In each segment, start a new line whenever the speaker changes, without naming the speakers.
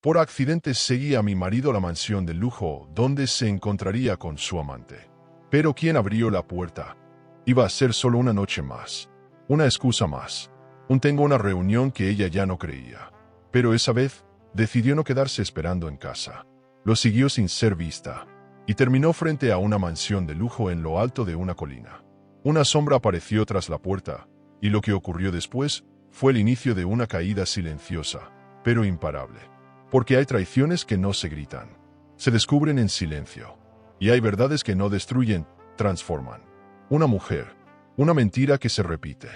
Por accidente seguí a mi marido a la mansión de lujo donde se encontraría con su amante. Pero ¿quién abrió la puerta? Iba a ser solo una noche más. Una excusa más. Tengo una reunión que ella ya no creía. Pero esa vez, decidió no quedarse esperando en casa. Lo siguió sin ser vista. Y terminó frente a una mansión de lujo en lo alto de una colina. Una sombra apareció tras la puerta, y lo que ocurrió después fue el inicio de una caída silenciosa, pero imparable. Porque hay traiciones que no se gritan. Se descubren en silencio. Y hay verdades que no destruyen, transforman. Una mujer, una mentira que se repite.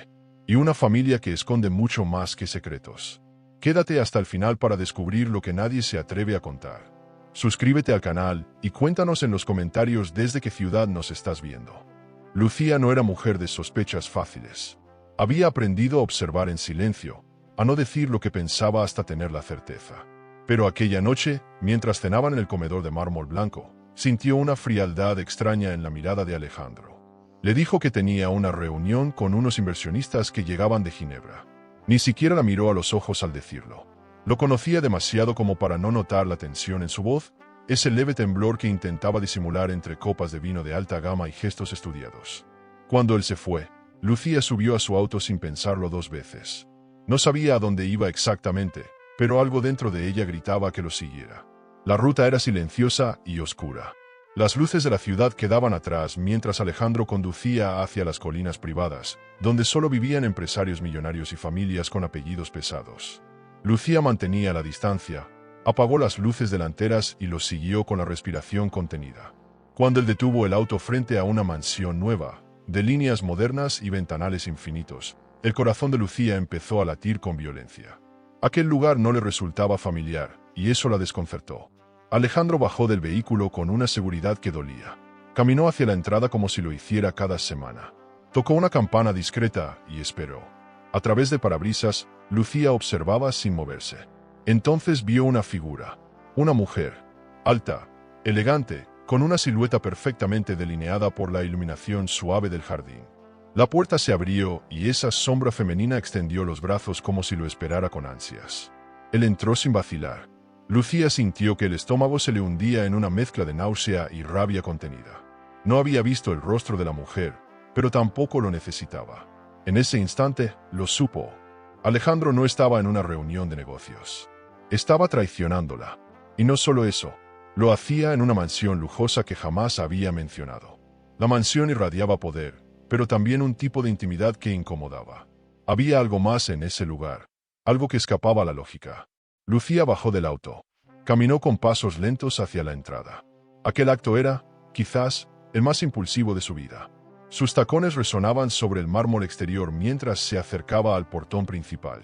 Y una familia que esconde mucho más que secretos. Quédate hasta el final para descubrir lo que nadie se atreve a contar. Suscríbete al canal y cuéntanos en los comentarios desde qué ciudad nos estás viendo. Lucía no era mujer de sospechas fáciles. Había aprendido a observar en silencio, a no decir lo que pensaba hasta tener la certeza. Pero aquella noche, mientras cenaban en el comedor de mármol blanco, sintió una frialdad extraña en la mirada de Alejandro. Le dijo que tenía una reunión con unos inversionistas que llegaban de Ginebra. Ni siquiera la miró a los ojos al decirlo. Lo conocía demasiado como para no notar la tensión en su voz, ese leve temblor que intentaba disimular entre copas de vino de alta gama y gestos estudiados. Cuando él se fue, Lucía subió a su auto sin pensarlo dos veces. No sabía a dónde iba exactamente, pero algo dentro de ella gritaba que lo siguiera. La ruta era silenciosa y oscura. Las luces de la ciudad quedaban atrás mientras Alejandro conducía hacia las colinas privadas, donde solo vivían empresarios millonarios y familias con apellidos pesados. Lucía mantenía la distancia, apagó las luces delanteras y lo siguió con la respiración contenida. Cuando él detuvo el auto frente a una mansión nueva, de líneas modernas y ventanales infinitos, el corazón de Lucía empezó a latir con violencia. Aquel lugar no le resultaba familiar, y eso la desconcertó. Alejandro bajó del vehículo con una seguridad que dolía. Caminó hacia la entrada como si lo hiciera cada semana. Tocó una campana discreta y esperó. A través de parabrisas, Lucía observaba sin moverse. Entonces vio una figura. Una mujer. Alta, elegante, con una silueta perfectamente delineada por la iluminación suave del jardín. La puerta se abrió y esa sombra femenina extendió los brazos como si lo esperara con ansias. Él entró sin vacilar. Lucía sintió que el estómago se le hundía en una mezcla de náusea y rabia contenida. No había visto el rostro de la mujer, pero tampoco lo necesitaba. En ese instante, lo supo. Alejandro no estaba en una reunión de negocios. Estaba traicionándola. Y no solo eso, lo hacía en una mansión lujosa que jamás había mencionado. La mansión irradiaba poder, pero también un tipo de intimidad que incomodaba. Había algo más en ese lugar, algo que escapaba a la lógica. Lucía bajó del auto. Caminó con pasos lentos hacia la entrada. Aquel acto era, quizás, el más impulsivo de su vida. Sus tacones resonaban sobre el mármol exterior mientras se acercaba al portón principal.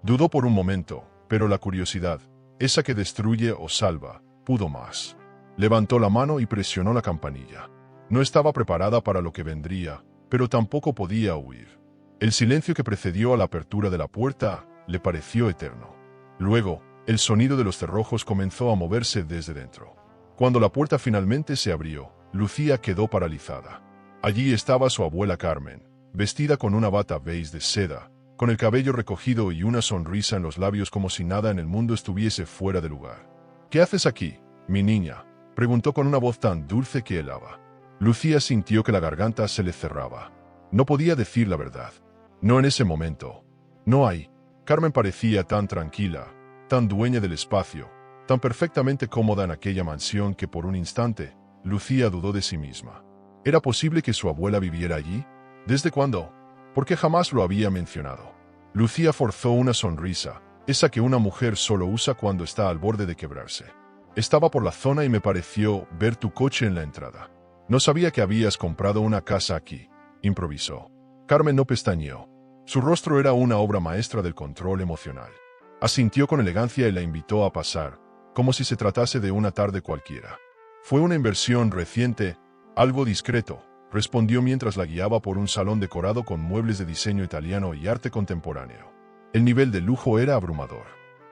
Dudó por un momento, pero la curiosidad, esa que destruye o salva, pudo más. Levantó la mano y presionó la campanilla. No estaba preparada para lo que vendría, pero tampoco podía huir. El silencio que precedió a la apertura de la puerta le pareció eterno. Luego, el sonido de los cerrojos comenzó a moverse desde dentro. Cuando la puerta finalmente se abrió, Lucía quedó paralizada. Allí estaba su abuela Carmen, vestida con una bata beige de seda, con el cabello recogido y una sonrisa en los labios como si nada en el mundo estuviese fuera de lugar. «¿Qué haces aquí, mi niña?», preguntó con una voz tan dulce que helaba. Lucía sintió que la garganta se le cerraba. No podía decir la verdad. No en ese momento. No ahí. Carmen parecía tan tranquila, tan dueña del espacio, tan perfectamente cómoda en aquella mansión que por un instante, Lucía dudó de sí misma. ¿Era posible que su abuela viviera allí? ¿Desde cuándo? ¿Por qué jamás lo había mencionado? Lucía forzó una sonrisa, esa que una mujer solo usa cuando está al borde de quebrarse. Estaba por la zona y me pareció ver tu coche en la entrada. No sabía que habías comprado una casa aquí, improvisó. Carmen no pestañeó. Su rostro era una obra maestra del control emocional. Asintió con elegancia y la invitó a pasar, como si se tratase de una tarde cualquiera. Fue una inversión reciente, algo discreto, respondió mientras la guiaba por un salón decorado con muebles de diseño italiano y arte contemporáneo. El nivel de lujo era abrumador.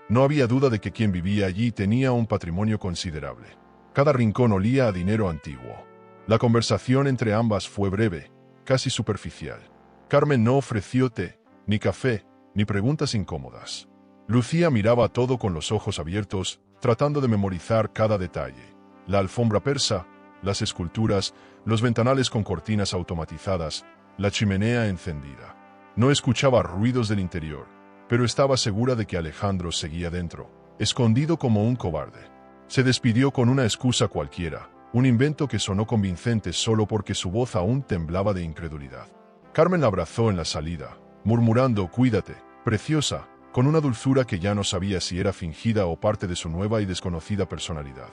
No había duda de que quien vivía allí tenía un patrimonio considerable. Cada rincón olía a dinero antiguo. La conversación entre ambas fue breve, casi superficial. Carmen no ofreció té, ni café, ni preguntas incómodas. Lucía miraba todo con los ojos abiertos, tratando de memorizar cada detalle. La alfombra persa, las esculturas, los ventanales con cortinas automatizadas, la chimenea encendida. No escuchaba ruidos del interior, pero estaba segura de que Alejandro seguía dentro, escondido como un cobarde. Se despidió con una excusa cualquiera, un invento que sonó convincente solo porque su voz aún temblaba de incredulidad. Carmen la abrazó en la salida, murmurando «Cuídate, preciosa», con una dulzura que ya no sabía si era fingida o parte de su nueva y desconocida personalidad.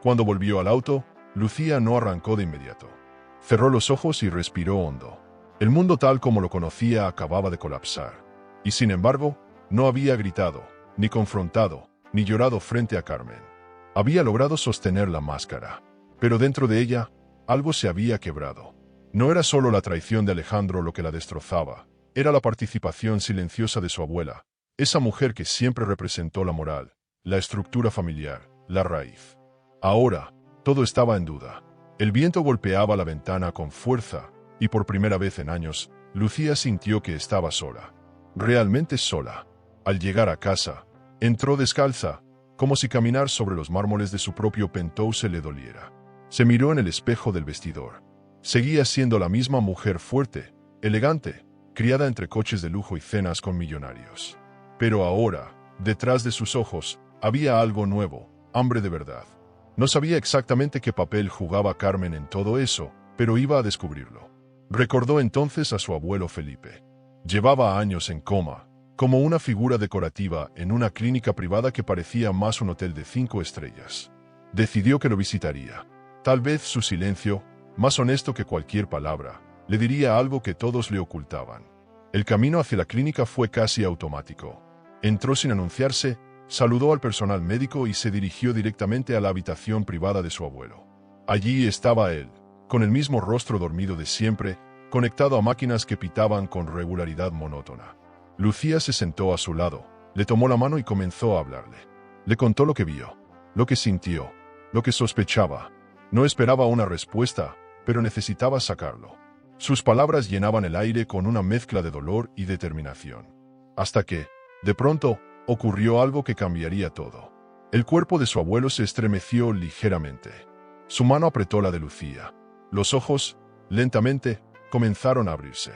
Cuando volvió al auto, Lucía no arrancó de inmediato. Cerró los ojos y respiró hondo. El mundo tal como lo conocía acababa de colapsar. Y sin embargo, no había gritado, ni confrontado, ni llorado frente a Carmen. Había logrado sostener la máscara. Pero dentro de ella, algo se había quebrado. No era solo la traición de Alejandro lo que la destrozaba, era la participación silenciosa de su abuela, esa mujer que siempre representó la moral, la estructura familiar, la raíz. Ahora, todo estaba en duda. El viento golpeaba la ventana con fuerza, y por primera vez en años, Lucía sintió que estaba sola. Realmente sola. Al llegar a casa, entró descalza, como si caminar sobre los mármoles de su propio penthouse le doliera. Se miró en el espejo del vestidor. Seguía siendo la misma mujer fuerte, elegante, criada entre coches de lujo y cenas con millonarios. Pero ahora, detrás de sus ojos, había algo nuevo, hambre de verdad. No sabía exactamente qué papel jugaba Carmen en todo eso, pero iba a descubrirlo. Recordó entonces a su abuelo Felipe. Llevaba años en coma, como una figura decorativa en una clínica privada que parecía más un hotel de 5 estrellas. Decidió que lo visitaría. Tal vez su silencio, más honesto que cualquier palabra, le diría algo que todos le ocultaban. El camino hacia la clínica fue casi automático. Entró sin anunciarse, saludó al personal médico y se dirigió directamente a la habitación privada de su abuelo. Allí estaba él, con el mismo rostro dormido de siempre, conectado a máquinas que pitaban con regularidad monótona. Lucía se sentó a su lado, le tomó la mano y comenzó a hablarle. Le contó lo que vio, lo que sintió, lo que sospechaba. No esperaba una respuesta, pero necesitaba sacarlo. Sus palabras llenaban el aire con una mezcla de dolor y determinación. Hasta que, de pronto, ocurrió algo que cambiaría todo. El cuerpo de su abuelo se estremeció ligeramente. Su mano apretó la de Lucía. Los ojos, lentamente, comenzaron a abrirse.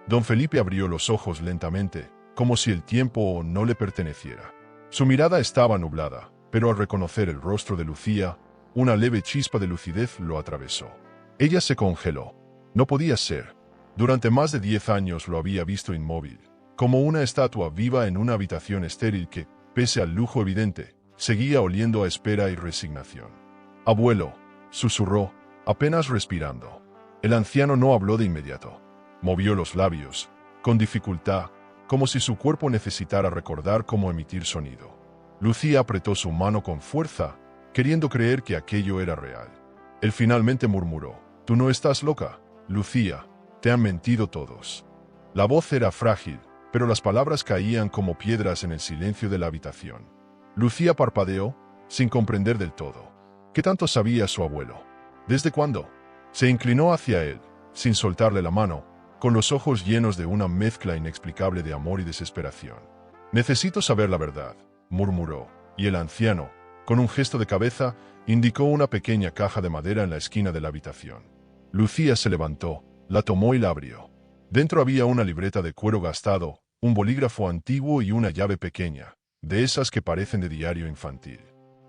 Don Felipe abrió los ojos lentamente, como si el tiempo no le perteneciera. Su mirada estaba nublada, pero al reconocer el rostro de Lucía, una leve chispa de lucidez lo atravesó. Ella se congeló. No podía ser. Durante más de 10 años lo había visto inmóvil, como una estatua viva en una habitación estéril que, pese al lujo evidente, seguía oliendo a espera y resignación. «Abuelo», susurró, apenas respirando. El anciano no habló de inmediato. Movió los labios, con dificultad, como si su cuerpo necesitara recordar cómo emitir sonido. Lucía apretó su mano con fuerza, queriendo creer que aquello era real. Él finalmente murmuró: «Tú no estás loca, Lucía, te han mentido todos». La voz era frágil, pero las palabras caían como piedras en el silencio de la habitación. Lucía parpadeó, sin comprender del todo. ¿Qué tanto sabía su abuelo? ¿Desde cuándo? Se inclinó hacia él, sin soltarle la mano, con los ojos llenos de una mezcla inexplicable de amor y desesperación. «Necesito saber la verdad», murmuró, y el anciano, con un gesto de cabeza, indicó una pequeña caja de madera en la esquina de la habitación. Lucía se levantó, la tomó y la abrió. Dentro había una libreta de cuero gastado, un bolígrafo antiguo y una llave pequeña, de esas que parecen de diario infantil.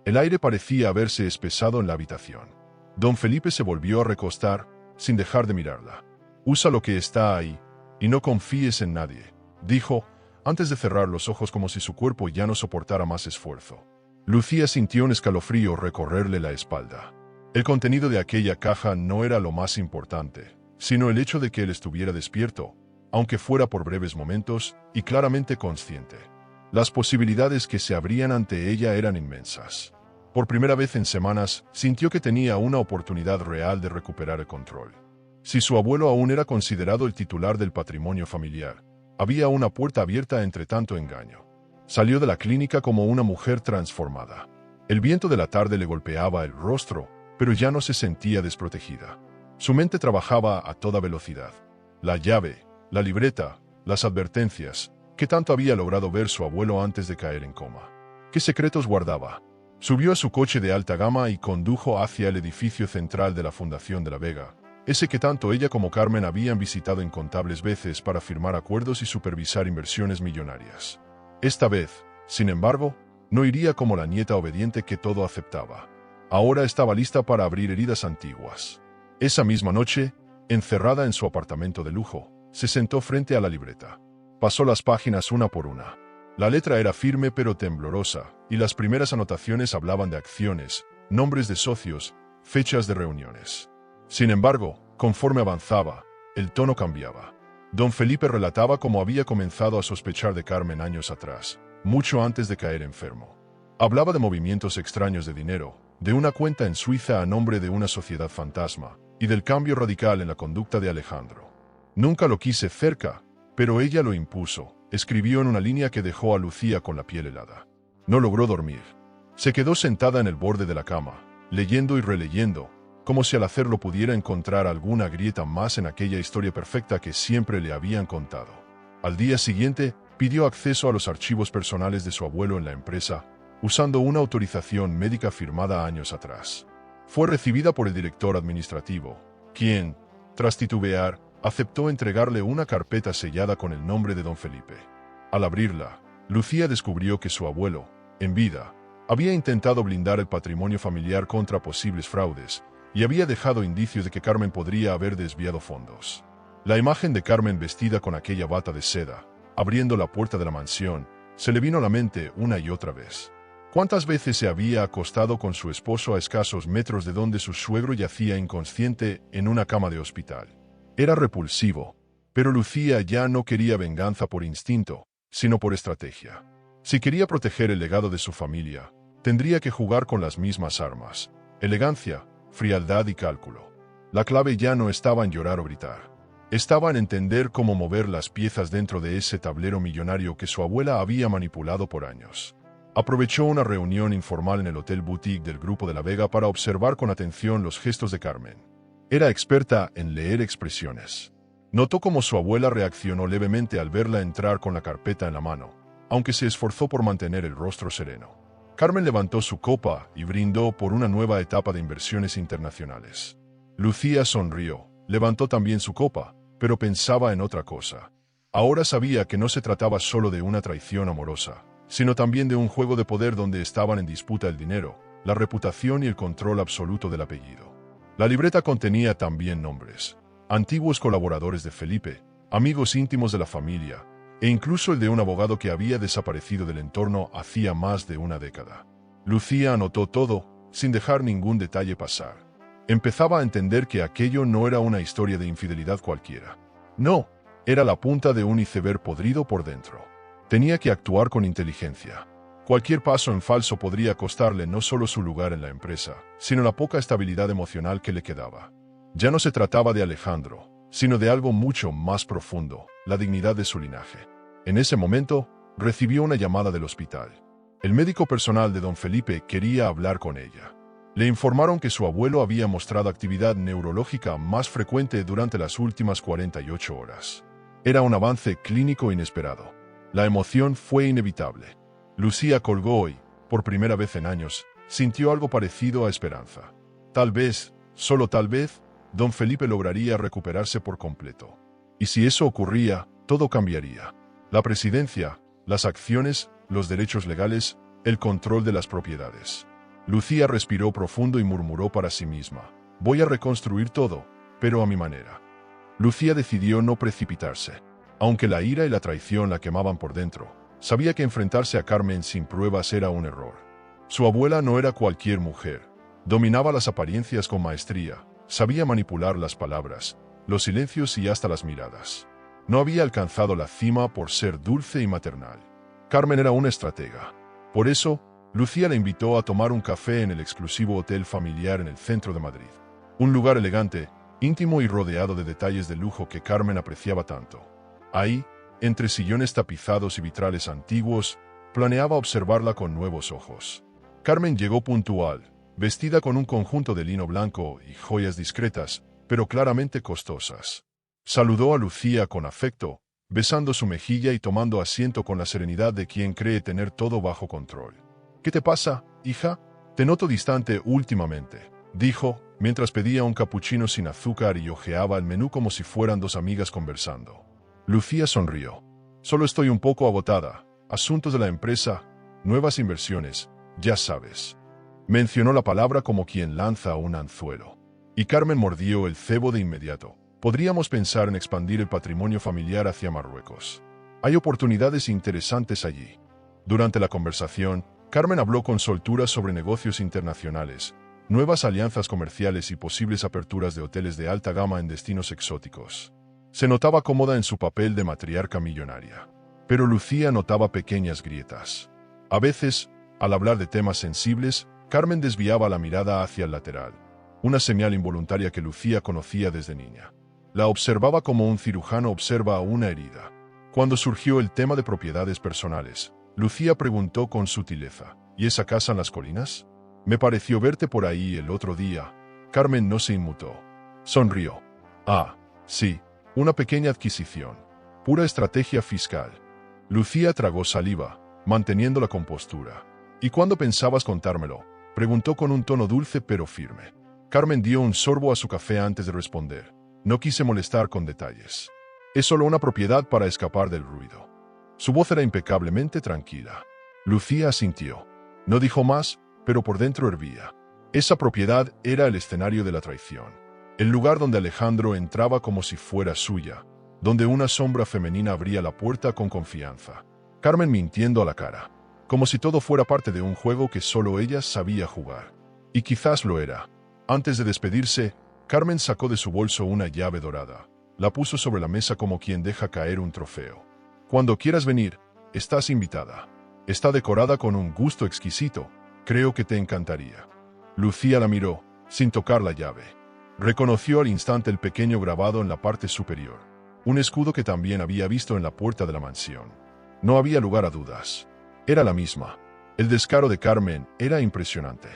El aire parecía haberse espesado en la habitación. Don Felipe se volvió a recostar, sin dejar de mirarla. «Usa lo que está ahí, y no confíes en nadie», dijo, antes de cerrar los ojos como si su cuerpo ya no soportara más esfuerzo. Lucía sintió un escalofrío recorrerle la espalda. El contenido de aquella caja no era lo más importante, sino el hecho de que él estuviera despierto, aunque fuera por breves momentos, y claramente consciente. Las posibilidades que se abrían ante ella eran inmensas. Por primera vez en semanas, sintió que tenía una oportunidad real de recuperar el control. Si su abuelo aún era considerado el titular del patrimonio familiar, había una puerta abierta entre tanto engaño. Salió de la clínica como una mujer transformada. El viento de la tarde le golpeaba el rostro, pero ya no se sentía desprotegida. Su mente trabajaba a toda velocidad. La llave, la libreta, las advertencias, ¿qué tanto había logrado ver su abuelo antes de caer en coma? ¿Qué secretos guardaba? Subió a su coche de alta gama y condujo hacia el edificio central de la Fundación de la Vega, ese que tanto ella como Carmen habían visitado incontables veces para firmar acuerdos y supervisar inversiones millonarias. Esta vez, sin embargo, no iría como la nieta obediente que todo aceptaba. Ahora estaba lista para abrir heridas antiguas. Esa misma noche, encerrada en su apartamento de lujo, se sentó frente a la libreta. Pasó las páginas una por una. La letra era firme pero temblorosa, y las primeras anotaciones hablaban de acciones, nombres de socios, fechas de reuniones. Sin embargo, conforme avanzaba, el tono cambiaba. Don Felipe relataba cómo había comenzado a sospechar de Carmen años atrás, mucho antes de caer enfermo. Hablaba de movimientos extraños de dinero, de una cuenta en Suiza a nombre de una sociedad fantasma, y del cambio radical en la conducta de Alejandro. Nunca lo quise cerca, pero ella lo impuso, escribió en una línea que dejó a Lucía con la piel helada. No logró dormir. Se quedó sentada en el borde de la cama, leyendo y releyendo, como si al hacerlo pudiera encontrar alguna grieta más en aquella historia perfecta que siempre le habían contado. Al día siguiente, pidió acceso a los archivos personales de su abuelo en la empresa, usando una autorización médica firmada años atrás. Fue recibida por el director administrativo, quien, tras titubear, aceptó entregarle una carpeta sellada con el nombre de don Felipe. Al abrirla, Lucía descubrió que su abuelo, en vida, había intentado blindar el patrimonio familiar contra posibles fraudes, y había dejado indicios de que Carmen podría haber desviado fondos. La imagen de Carmen vestida con aquella bata de seda, abriendo la puerta de la mansión, se le vino a la mente una y otra vez. ¿Cuántas veces se había acostado con su esposo a escasos metros de donde su suegro yacía inconsciente en una cama de hospital? Era repulsivo, pero Lucía ya no quería venganza por instinto, sino por estrategia. Si quería proteger el legado de su familia, tendría que jugar con las mismas armas: elegancia, frialdad y cálculo. La clave ya no estaba en llorar o gritar. Estaba en entender cómo mover las piezas dentro de ese tablero millonario que su abuela había manipulado por años. Aprovechó una reunión informal en el Hotel Boutique del Grupo de la Vega para observar con atención los gestos de Carmen. Era experta en leer expresiones. Notó cómo su abuela reaccionó levemente al verla entrar con la carpeta en la mano, aunque se esforzó por mantener el rostro sereno. Carmen levantó su copa y brindó por una nueva etapa de inversiones internacionales. Lucía sonrió, levantó también su copa, pero pensaba en otra cosa. Ahora sabía que no se trataba solo de una traición amorosa, sino también de un juego de poder donde estaban en disputa el dinero, la reputación y el control absoluto del apellido. La libreta contenía también nombres: antiguos colaboradores de Felipe, amigos íntimos de la familia, e incluso el de un abogado que había desaparecido del entorno hacía más de una década. Lucía anotó todo, sin dejar ningún detalle pasar. Empezaba a entender que aquello no era una historia de infidelidad cualquiera. No, era la punta de un iceberg podrido por dentro. Tenía que actuar con inteligencia. Cualquier paso en falso podría costarle no solo su lugar en la empresa, sino la poca estabilidad emocional que le quedaba. Ya no se trataba de Alejandro, sino de algo mucho más profundo: la dignidad de su linaje. En ese momento, recibió una llamada del hospital. El médico personal de don Felipe quería hablar con ella. Le informaron que su abuelo había mostrado actividad neurológica más frecuente durante las últimas 48 horas. Era un avance clínico inesperado. La emoción fue inevitable. Lucía colgó y, por primera vez en años, sintió algo parecido a esperanza. Tal vez, solo tal vez, don Felipe lograría recuperarse por completo. Y si eso ocurría, todo cambiaría. La presidencia, las acciones, los derechos legales, el control de las propiedades. Lucía respiró profundo y murmuró para sí misma: voy a reconstruir todo, pero a mi manera. Lucía decidió no precipitarse. Aunque la ira y la traición la quemaban por dentro, sabía que enfrentarse a Carmen sin pruebas era un error. Su abuela no era cualquier mujer. Dominaba las apariencias con maestría, sabía manipular las palabras, los silencios y hasta las miradas. No había alcanzado la cima por ser dulce y maternal. Carmen era una estratega. Por eso, Lucía la invitó a tomar un café en el exclusivo hotel familiar en el centro de Madrid. Un lugar elegante, íntimo y rodeado de detalles de lujo que Carmen apreciaba tanto. Ahí, entre sillones tapizados y vitrales antiguos, planeaba observarla con nuevos ojos. Carmen llegó puntual, vestida con un conjunto de lino blanco y joyas discretas, pero claramente costosas. Saludó a Lucía con afecto, besando su mejilla y tomando asiento con la serenidad de quien cree tener todo bajo control. ¿Qué te pasa, hija? Te noto distante últimamente, dijo, mientras pedía un capuchino sin azúcar y hojeaba el menú como si fueran dos amigas conversando. Lucía sonrió. Solo estoy un poco agotada. Asuntos de la empresa, nuevas inversiones, ya sabes. Mencionó la palabra como quien lanza un anzuelo. Y Carmen mordió el cebo de inmediato. Podríamos pensar en expandir el patrimonio familiar hacia Marruecos. Hay oportunidades interesantes allí. Durante la conversación, Carmen habló con soltura sobre negocios internacionales, nuevas alianzas comerciales y posibles aperturas de hoteles de alta gama en destinos exóticos. Se notaba cómoda en su papel de matriarca millonaria. Pero Lucía notaba pequeñas grietas. A veces, al hablar de temas sensibles, Carmen desviaba la mirada hacia el lateral, una señal involuntaria que Lucía conocía desde niña. La observaba como un cirujano observa una herida. Cuando surgió el tema de propiedades personales, Lucía preguntó con sutileza, ¿y esa casa en las colinas? Me pareció verte por ahí el otro día. Carmen no se inmutó. Sonrió. Ah, sí, una pequeña adquisición. Pura estrategia fiscal. Lucía tragó saliva, manteniendo la compostura. ¿Y cuándo pensabas contármelo? Preguntó con un tono dulce pero firme. Carmen dio un sorbo a su café antes de responder. No quise molestar con detalles. Es solo una propiedad para escapar del ruido. Su voz era impecablemente tranquila. Lucía asintió. No dijo más, pero por dentro hervía. Esa propiedad era el escenario de la traición. El lugar donde Alejandro entraba como si fuera suya, donde una sombra femenina abría la puerta con confianza. Carmen mintiendo a la cara, como si todo fuera parte de un juego que solo ella sabía jugar. Y quizás lo era. Antes de despedirse, Carmen sacó de su bolso una llave dorada. La puso sobre la mesa como quien deja caer un trofeo. Cuando quieras venir, estás invitada. Está decorada con un gusto exquisito. Creo que te encantaría. Lucía la miró, sin tocar la llave. Reconoció al instante el pequeño grabado en la parte superior. Un escudo que también había visto en la puerta de la mansión. No había lugar a dudas. Era la misma. El descaro de Carmen era impresionante.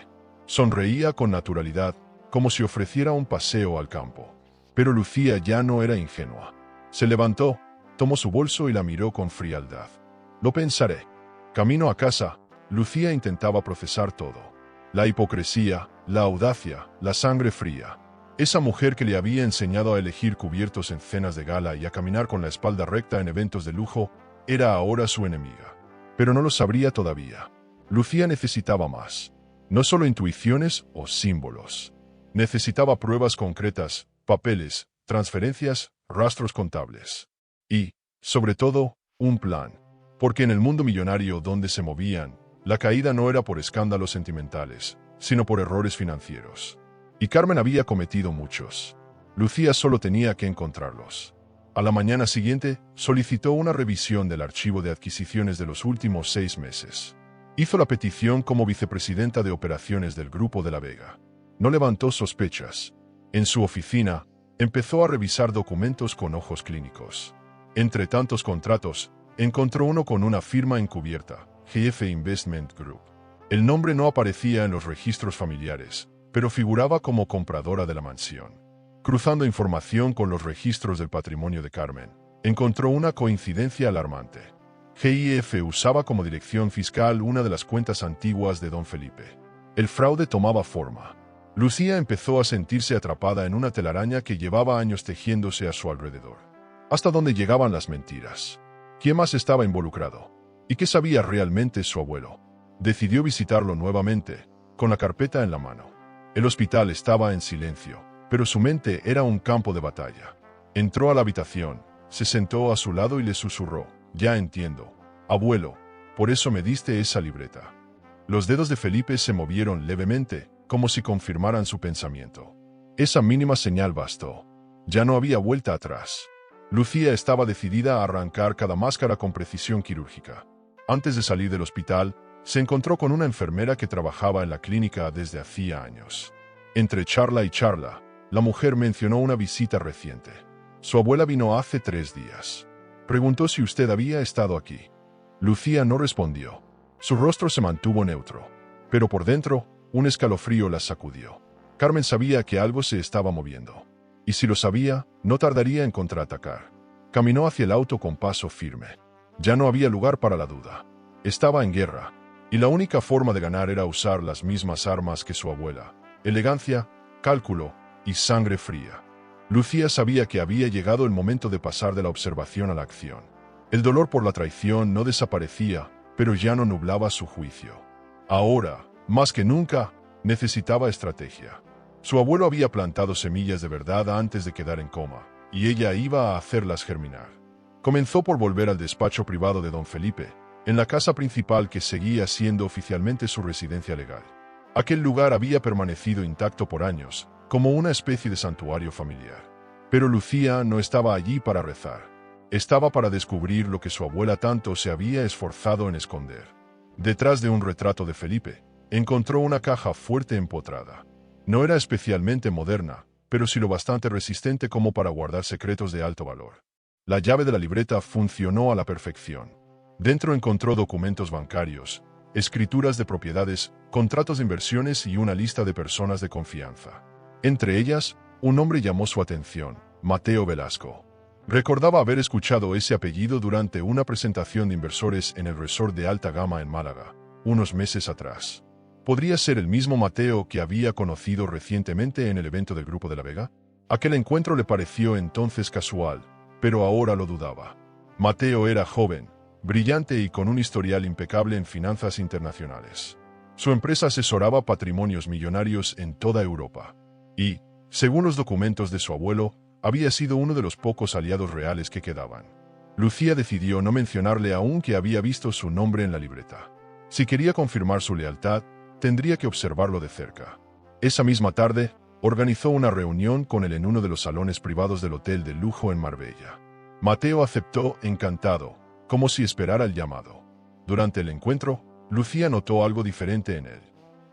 Sonreía con naturalidad, como si ofreciera un paseo al campo. Pero Lucía ya no era ingenua. Se levantó, tomó su bolso y la miró con frialdad. Lo pensaré. Camino a casa, Lucía intentaba procesar todo. La hipocresía, la audacia, la sangre fría. Esa mujer que le había enseñado a elegir cubiertos en cenas de gala y a caminar con la espalda recta en eventos de lujo, era ahora su enemiga. Pero no lo sabría todavía. Lucía necesitaba más. No solo intuiciones o símbolos. Necesitaba pruebas concretas, papeles, transferencias, rastros contables. Y, sobre todo, un plan. Porque en el mundo millonario donde se movían, la caída no era por escándalos sentimentales, sino por errores financieros. Y Carmen había cometido muchos. Lucía solo tenía que encontrarlos. A la mañana siguiente, solicitó una revisión del archivo de adquisiciones de los últimos 6 meses. Hizo la petición como vicepresidenta de operaciones del Grupo de la Vega. No levantó sospechas. En su oficina, empezó a revisar documentos con ojos clínicos. Entre tantos contratos, encontró uno con una firma encubierta, GF Investment Group. El nombre no aparecía en los registros familiares, pero figuraba como compradora de la mansión. Cruzando información con los registros del patrimonio de Carmen, encontró una coincidencia alarmante. GIF usaba como dirección fiscal una de las cuentas antiguas de Don Felipe. El fraude tomaba forma. Lucía empezó a sentirse atrapada en una telaraña que llevaba años tejiéndose a su alrededor. ¿Hasta dónde llegaban las mentiras? ¿Quién más estaba involucrado? ¿Y qué sabía realmente su abuelo? Decidió visitarlo nuevamente, con la carpeta en la mano. El hospital estaba en silencio, pero su mente era un campo de batalla. Entró a la habitación, se sentó a su lado y le susurró, «Ya entiendo, abuelo, por eso me diste esa libreta». Los dedos de Felipe se movieron levemente, como si confirmaran su pensamiento. Esa mínima señal bastó. Ya no había vuelta atrás. Lucía estaba decidida a arrancar cada máscara con precisión quirúrgica. Antes de salir del hospital, se encontró con una enfermera que trabajaba en la clínica desde hacía años. Entre charla y charla, la mujer mencionó una visita reciente. Su abuela vino hace 3 días. Preguntó si usted había estado aquí. Lucía no respondió. Su rostro se mantuvo neutro, pero por dentro, un escalofrío la sacudió. Carmen sabía que algo se estaba moviendo. Y si lo sabía, no tardaría en contraatacar. Caminó hacia el auto con paso firme. Ya no había lugar para la duda. Estaba en guerra. Y la única forma de ganar era usar las mismas armas que su abuela: elegancia, cálculo y sangre fría. Lucía sabía que había llegado el momento de pasar de la observación a la acción. El dolor por la traición no desaparecía, pero ya no nublaba su juicio. Ahora, más que nunca, necesitaba estrategia. Su abuelo había plantado semillas de verdad antes de quedar en coma, y ella iba a hacerlas germinar. Comenzó por volver al despacho privado de don Felipe, en la casa principal que seguía siendo oficialmente su residencia legal. Aquel lugar había permanecido intacto por años, como una especie de santuario familiar. Pero Lucía no estaba allí para rezar. Estaba para descubrir lo que su abuela tanto se había esforzado en esconder. Detrás de un retrato de Felipe, encontró una caja fuerte empotrada. No era especialmente moderna, pero sí lo bastante resistente como para guardar secretos de alto valor. La llave de la libreta funcionó a la perfección. Dentro encontró documentos bancarios, escrituras de propiedades, contratos de inversiones y una lista de personas de confianza. Entre ellas, un nombre llamó su atención: Mateo Velasco. Recordaba haber escuchado ese apellido durante una presentación de inversores en el resort de alta gama en Málaga, unos meses atrás. ¿Podría ser el mismo Mateo que había conocido recientemente en el evento del Grupo de la Vega? Aquel encuentro le pareció entonces casual, pero ahora lo dudaba. Mateo era joven, brillante y con un historial impecable en finanzas internacionales. Su empresa asesoraba patrimonios millonarios en toda Europa. Y, según los documentos de su abuelo, había sido uno de los pocos aliados reales que quedaban. Lucía decidió no mencionarle aún que había visto su nombre en la libreta. Si quería confirmar su lealtad, tendría que observarlo de cerca. Esa misma tarde, organizó una reunión con él en uno de los salones privados del Hotel de Lujo en Marbella. Mateo aceptó encantado, como si esperara el llamado. Durante el encuentro, Lucía notó algo diferente en él.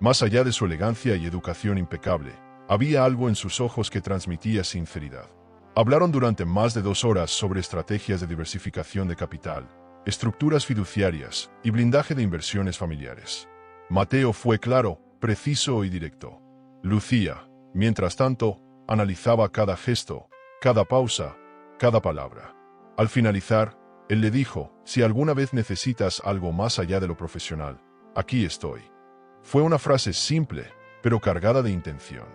Más allá de su elegancia y educación impecable, había algo en sus ojos que transmitía sinceridad. Hablaron durante más de 2 horas sobre estrategias de diversificación de capital, estructuras fiduciarias y blindaje de inversiones familiares. Mateo fue claro, preciso y directo. Lucía, mientras tanto, analizaba cada gesto, cada pausa, cada palabra. Al finalizar, él le dijo: si alguna vez necesitas algo más allá de lo profesional, aquí estoy. Fue una frase simple, pero cargada de intención.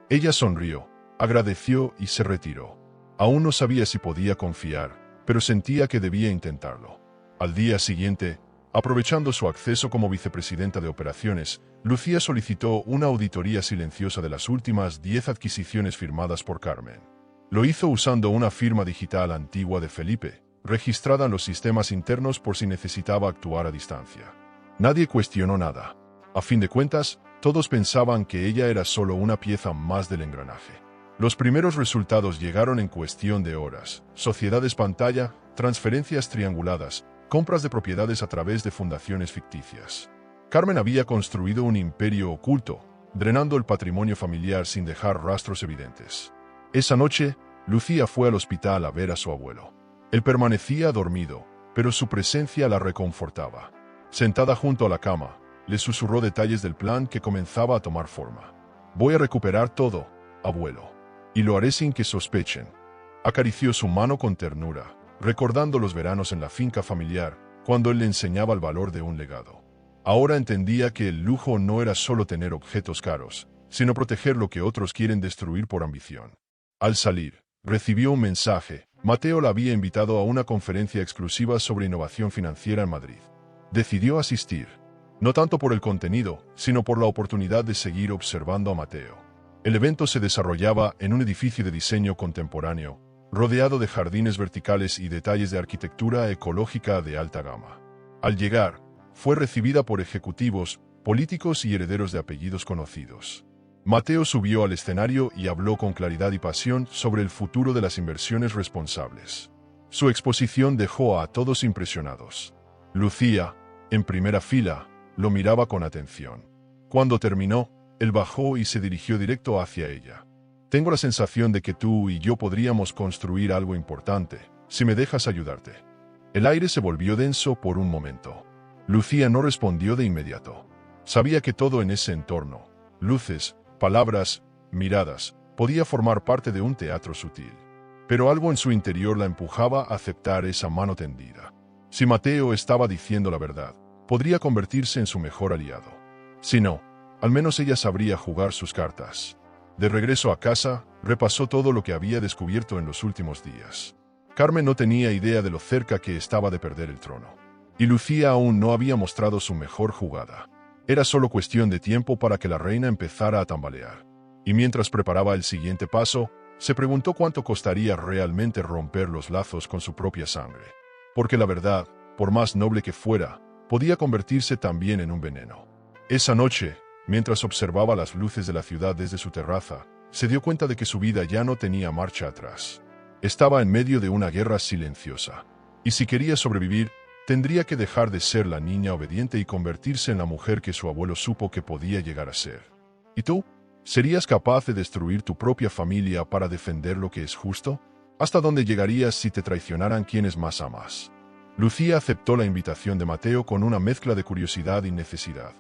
Ella sonrió, agradeció y se retiró. Aún no sabía si podía confiar, pero sentía que debía intentarlo. Al día siguiente, aprovechando su acceso como vicepresidenta de operaciones, Lucía solicitó una auditoría silenciosa de las últimas 10 adquisiciones firmadas por Carmen. Lo hizo usando una firma digital antigua de Felipe, registrada en los sistemas internos por si necesitaba actuar a distancia. Nadie cuestionó nada. A fin de cuentas, todos pensaban que ella era solo una pieza más del engranaje. Los primeros resultados llegaron en cuestión de horas: sociedades pantalla, transferencias trianguladas, compras de propiedades a través de fundaciones ficticias. Carmen había construido un imperio oculto, drenando el patrimonio familiar sin dejar rastros evidentes. Esa noche, Lucía fue al hospital a ver a su abuelo. Él permanecía dormido, pero su presencia la reconfortaba. Sentada junto a la cama, le susurró detalles del plan que comenzaba a tomar forma. «Voy a recuperar todo, abuelo. Y lo haré sin que sospechen». Acarició su mano con ternura, recordando los veranos en la finca familiar, cuando él le enseñaba el valor de un legado. Ahora entendía que el lujo no era solo tener objetos caros, sino proteger lo que otros quieren destruir por ambición. Al salir, recibió un mensaje. Mateo la había invitado a una conferencia exclusiva sobre innovación financiera en Madrid. Decidió asistir, no tanto por el contenido, sino por la oportunidad de seguir observando a Mateo. El evento se desarrollaba en un edificio de diseño contemporáneo, rodeado de jardines verticales y detalles de arquitectura ecológica de alta gama. Al llegar, fue recibida por ejecutivos, políticos y herederos de apellidos conocidos. Mateo subió al escenario y habló con claridad y pasión sobre el futuro de las inversiones responsables. Su exposición dejó a todos impresionados. Lucía, en primera fila, lo miraba con atención. Cuando terminó, él bajó y se dirigió directo hacia ella. «Tengo la sensación de que tú y yo podríamos construir algo importante, si me dejas ayudarte». El aire se volvió denso por un momento. Lucía no respondió de inmediato. Sabía que todo en ese entorno, luces, palabras, miradas, podía formar parte de un teatro sutil. Pero algo en su interior la empujaba a aceptar esa mano tendida. Si Mateo estaba diciendo la verdad, podría convertirse en su mejor aliado. Si no, al menos ella sabría jugar sus cartas. De regreso a casa, repasó todo lo que había descubierto en los últimos días. Carmen no tenía idea de lo cerca que estaba de perder el trono. Y Lucía aún no había mostrado su mejor jugada. Era solo cuestión de tiempo para que la reina empezara a tambalear. Y mientras preparaba el siguiente paso, se preguntó cuánto costaría realmente romper los lazos con su propia sangre. Porque la verdad, por más noble que fuera, podía convertirse también en un veneno. Esa noche, mientras observaba las luces de la ciudad desde su terraza, se dio cuenta de que su vida ya no tenía marcha atrás. Estaba en medio de una guerra silenciosa. Y si quería sobrevivir, tendría que dejar de ser la niña obediente y convertirse en la mujer que su abuelo supo que podía llegar a ser. ¿Y tú? ¿Serías capaz de destruir tu propia familia para defender lo que es justo? ¿Hasta dónde llegarías si te traicionaran quienes más amas? Lucía aceptó la invitación de Mateo con una mezcla de curiosidad y necesidad.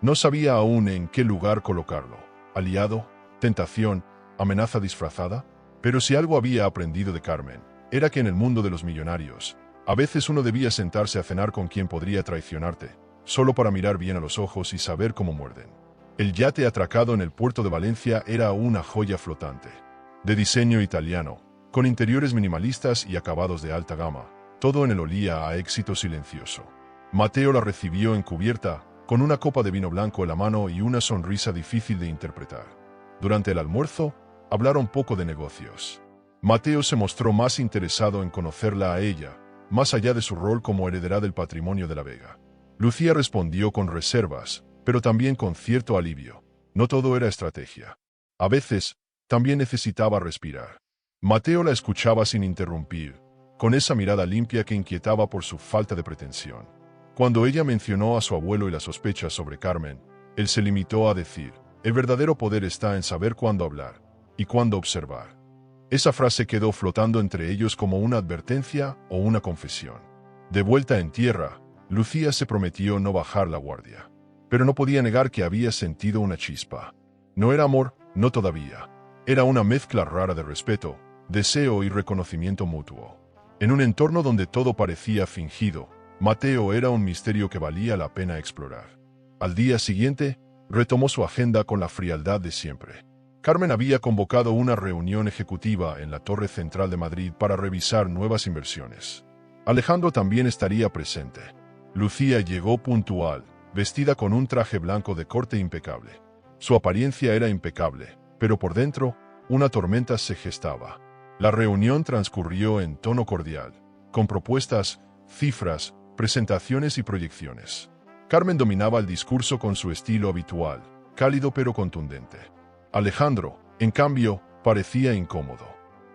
No sabía aún en qué lugar colocarlo. Aliado, tentación, amenaza disfrazada. Pero si algo había aprendido de Carmen, era que en el mundo de los millonarios, a veces uno debía sentarse a cenar con quien podría traicionarte, solo para mirar bien a los ojos y saber cómo muerden. El yate atracado en el puerto de Valencia era una joya flotante. De diseño italiano, con interiores minimalistas y acabados de alta gama, todo en él olía a éxito silencioso. Mateo la recibió en cubierta, con una copa de vino blanco en la mano y una sonrisa difícil de interpretar. Durante el almuerzo, hablaron poco de negocios. Mateo se mostró más interesado en conocerla a ella, más allá de su rol como heredera del patrimonio de la Vega. Lucía respondió con reservas, pero también con cierto alivio. No todo era estrategia. A veces, también necesitaba respirar. Mateo la escuchaba sin interrumpir, con esa mirada limpia que inquietaba por su falta de pretensión. Cuando ella mencionó a su abuelo y las sospechas sobre Carmen, él se limitó a decir, el verdadero poder está en saber cuándo hablar y cuándo observar. Esa frase quedó flotando entre ellos como una advertencia o una confesión. De vuelta en tierra, Lucía se prometió no bajar la guardia. Pero no podía negar que había sentido una chispa. No era amor, no todavía. Era una mezcla rara de respeto, deseo y reconocimiento mutuo. En un entorno donde todo parecía fingido, Mateo era un misterio que valía la pena explorar. Al día siguiente, retomó su agenda con la frialdad de siempre. Carmen había convocado una reunión ejecutiva en la Torre Central de Madrid para revisar nuevas inversiones. Alejandro también estaría presente. Lucía llegó puntual, vestida con un traje blanco de corte impecable. Su apariencia era impecable, pero por dentro, una tormenta se gestaba. La reunión transcurrió en tono cordial, con propuestas, cifras, presentaciones y proyecciones. Carmen dominaba el discurso con su estilo habitual, cálido pero contundente. Alejandro, en cambio, parecía incómodo.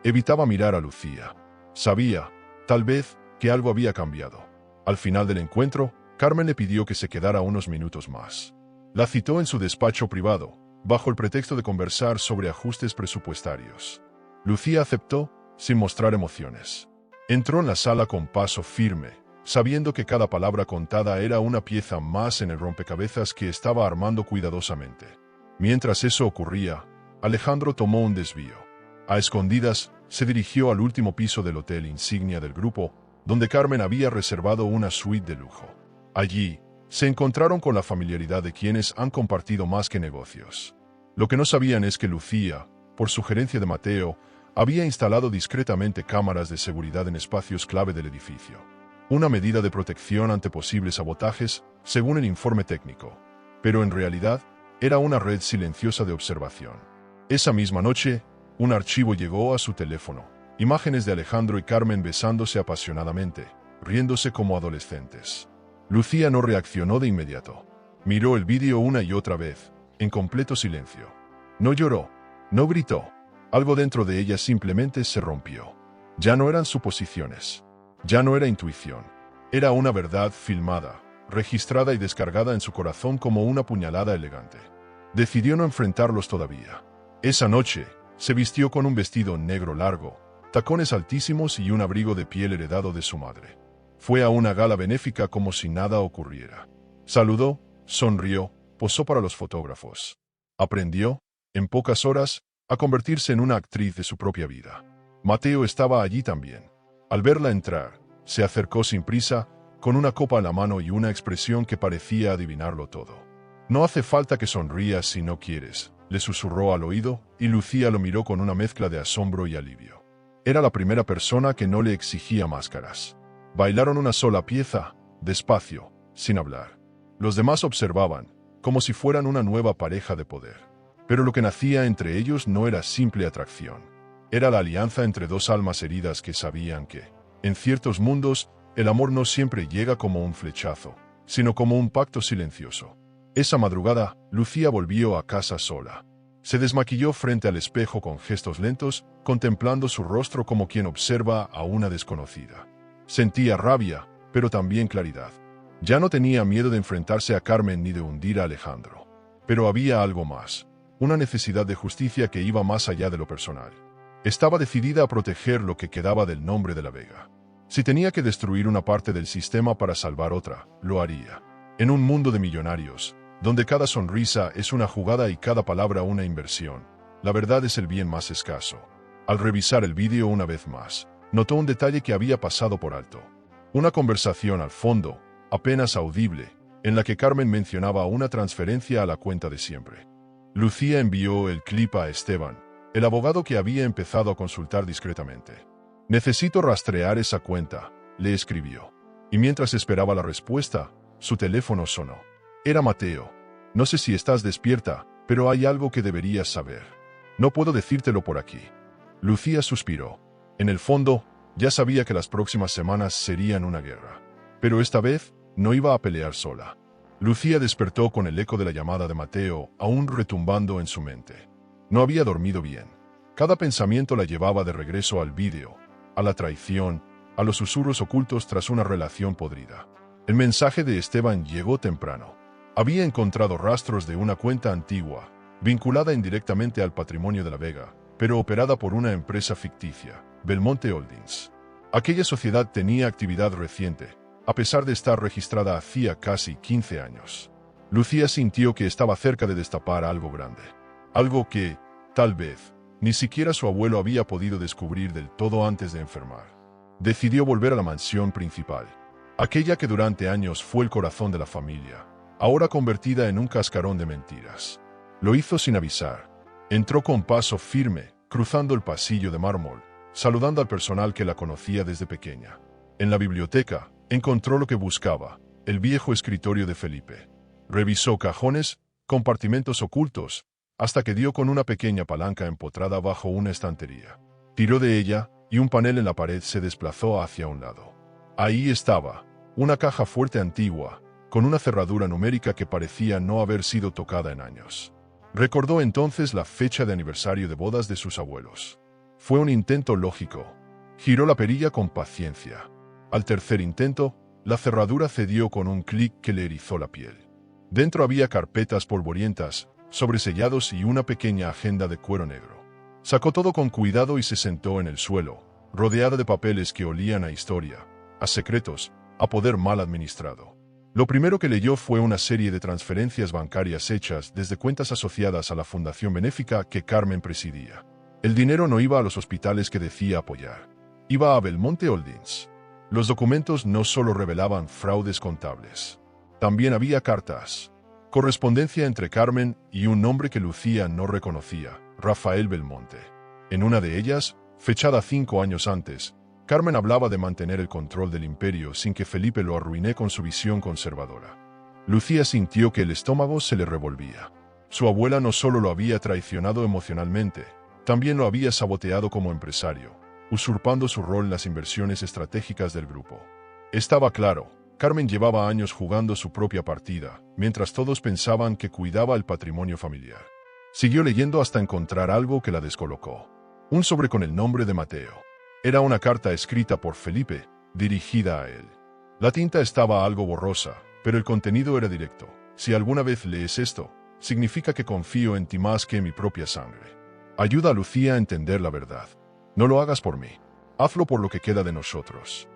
Evitaba mirar a Lucía. Sabía, tal vez, que algo había cambiado. Al final del encuentro, Carmen le pidió que se quedara unos minutos más. La citó en su despacho privado, bajo el pretexto de conversar sobre ajustes presupuestarios. Lucía aceptó, sin mostrar emociones. Entró en la sala con paso firme, sabiendo que cada palabra contada era una pieza más en el rompecabezas que estaba armando cuidadosamente. Mientras eso ocurría, Alejandro tomó un desvío. A escondidas, se dirigió al último piso del hotel insignia del grupo, donde Carmen había reservado una suite de lujo. Allí, se encontraron con la familiaridad de quienes han compartido más que negocios. Lo que no sabían es que Lucía, por sugerencia de Mateo, había instalado discretamente cámaras de seguridad en espacios clave del edificio. Una medida de protección ante posibles sabotajes, según el informe técnico. Pero en realidad, era una red silenciosa de observación. Esa misma noche, un archivo llegó a su teléfono. Imágenes de Alejandro y Carmen besándose apasionadamente, riéndose como adolescentes. Lucía no reaccionó de inmediato. Miró el vídeo una y otra vez, en completo silencio. No lloró, no gritó. Algo dentro de ella simplemente se rompió. Ya no eran suposiciones. Ya no era intuición. Era una verdad filmada, registrada y descargada en su corazón como una puñalada elegante. Decidió no enfrentarlos todavía. Esa noche, se vistió con un vestido negro largo, tacones altísimos y un abrigo de piel heredado de su madre. Fue a una gala benéfica como si nada ocurriera. Saludó, sonrió, posó para los fotógrafos. Aprendió, en pocas horas, a convertirse en una actriz de su propia vida. Mateo estaba allí también. Al verla entrar, se acercó sin prisa, con una copa en la mano y una expresión que parecía adivinarlo todo. «No hace falta que sonrías si no quieres», le susurró al oído, y Lucía lo miró con una mezcla de asombro y alivio. Era la primera persona que no le exigía máscaras. Bailaron una sola pieza, despacio, sin hablar. Los demás observaban, como si fueran una nueva pareja de poder. Pero lo que nacía entre ellos no era simple atracción. Era la alianza entre dos almas heridas que sabían que, en ciertos mundos, el amor no siempre llega como un flechazo, sino como un pacto silencioso. Esa madrugada, Lucía volvió a casa sola. Se desmaquilló frente al espejo con gestos lentos, contemplando su rostro como quien observa a una desconocida. Sentía rabia, pero también claridad. Ya no tenía miedo de enfrentarse a Carmen ni de hundir a Alejandro. Pero había algo más, una necesidad de justicia que iba más allá de lo personal. Estaba decidida a proteger lo que quedaba del nombre de la Vega. Si tenía que destruir una parte del sistema para salvar otra, lo haría. En un mundo de millonarios, donde cada sonrisa es una jugada y cada palabra una inversión, la verdad es el bien más escaso. Al revisar el vídeo una vez más, notó un detalle que había pasado por alto. Una conversación al fondo, apenas audible, en la que Carmen mencionaba una transferencia a la cuenta de siempre. Lucía envió el clip a Esteban, el abogado que había empezado a consultar discretamente. «Necesito rastrear esa cuenta», le escribió. Y mientras esperaba la respuesta, su teléfono sonó. Era Mateo. «No sé si estás despierta, pero hay algo que deberías saber. No puedo decírtelo por aquí». Lucía suspiró. En el fondo, ya sabía que las próximas semanas serían una guerra. Pero esta vez, no iba a pelear sola. Lucía despertó con el eco de la llamada de Mateo aún retumbando en su mente. No había dormido bien. Cada pensamiento la llevaba de regreso al vídeo, a la traición, a los susurros ocultos tras una relación podrida. El mensaje de Esteban llegó temprano. Había encontrado rastros de una cuenta antigua, vinculada indirectamente al patrimonio de la Vega, pero operada por una empresa ficticia, Belmonte Holdings. Aquella sociedad tenía actividad reciente, a pesar de estar registrada hacía casi 15 años. Lucía sintió que estaba cerca de destapar algo grande. Algo que, tal vez, ni siquiera su abuelo había podido descubrir del todo antes de enfermar. Decidió volver a la mansión principal, aquella que durante años fue el corazón de la familia, ahora convertida en un cascarón de mentiras. Lo hizo sin avisar. Entró con paso firme, cruzando el pasillo de mármol, saludando al personal que la conocía desde pequeña. En la biblioteca, encontró lo que buscaba, el viejo escritorio de Felipe. Revisó cajones, compartimentos ocultos, hasta que dio con una pequeña palanca empotrada bajo una estantería. Tiró de ella, y un panel en la pared se desplazó hacia un lado. Ahí estaba, una caja fuerte antigua, con una cerradura numérica que parecía no haber sido tocada en años. Recordó entonces la fecha de aniversario de bodas de sus abuelos. Fue un intento lógico. Giró la perilla con paciencia. Al tercer intento, la cerradura cedió con un clic que le erizó la piel. Dentro había carpetas polvorientas, sobresellados y una pequeña agenda de cuero negro. Sacó todo con cuidado y se sentó en el suelo, rodeada de papeles que olían a historia, a secretos, a poder mal administrado. Lo primero que leyó fue una serie de transferencias bancarias hechas desde cuentas asociadas a la fundación benéfica que Carmen presidía. El dinero no iba a los hospitales que decía apoyar. Iba a Belmonte Holdings. Los documentos no solo revelaban fraudes contables. También había cartas. Correspondencia entre Carmen y un nombre que Lucía no reconocía, Rafael Belmonte. En una de ellas, fechada 5 años antes, Carmen hablaba de mantener el control del imperio sin que Felipe lo arruine con su visión conservadora. Lucía sintió que el estómago se le revolvía. Su abuela no solo lo había traicionado emocionalmente, también lo había saboteado como empresario, usurpando su rol en las inversiones estratégicas del grupo. Estaba claro, Carmen llevaba años jugando su propia partida, mientras todos pensaban que cuidaba el patrimonio familiar. Siguió leyendo hasta encontrar algo que la descolocó. Un sobre con el nombre de Mateo. Era una carta escrita por Felipe, dirigida a él. La tinta estaba algo borrosa, pero el contenido era directo. Si alguna vez lees esto, significa que confío en ti más que en mi propia sangre. Ayuda a Lucía a entender la verdad. No lo hagas por mí. Hazlo por lo que queda de nosotros.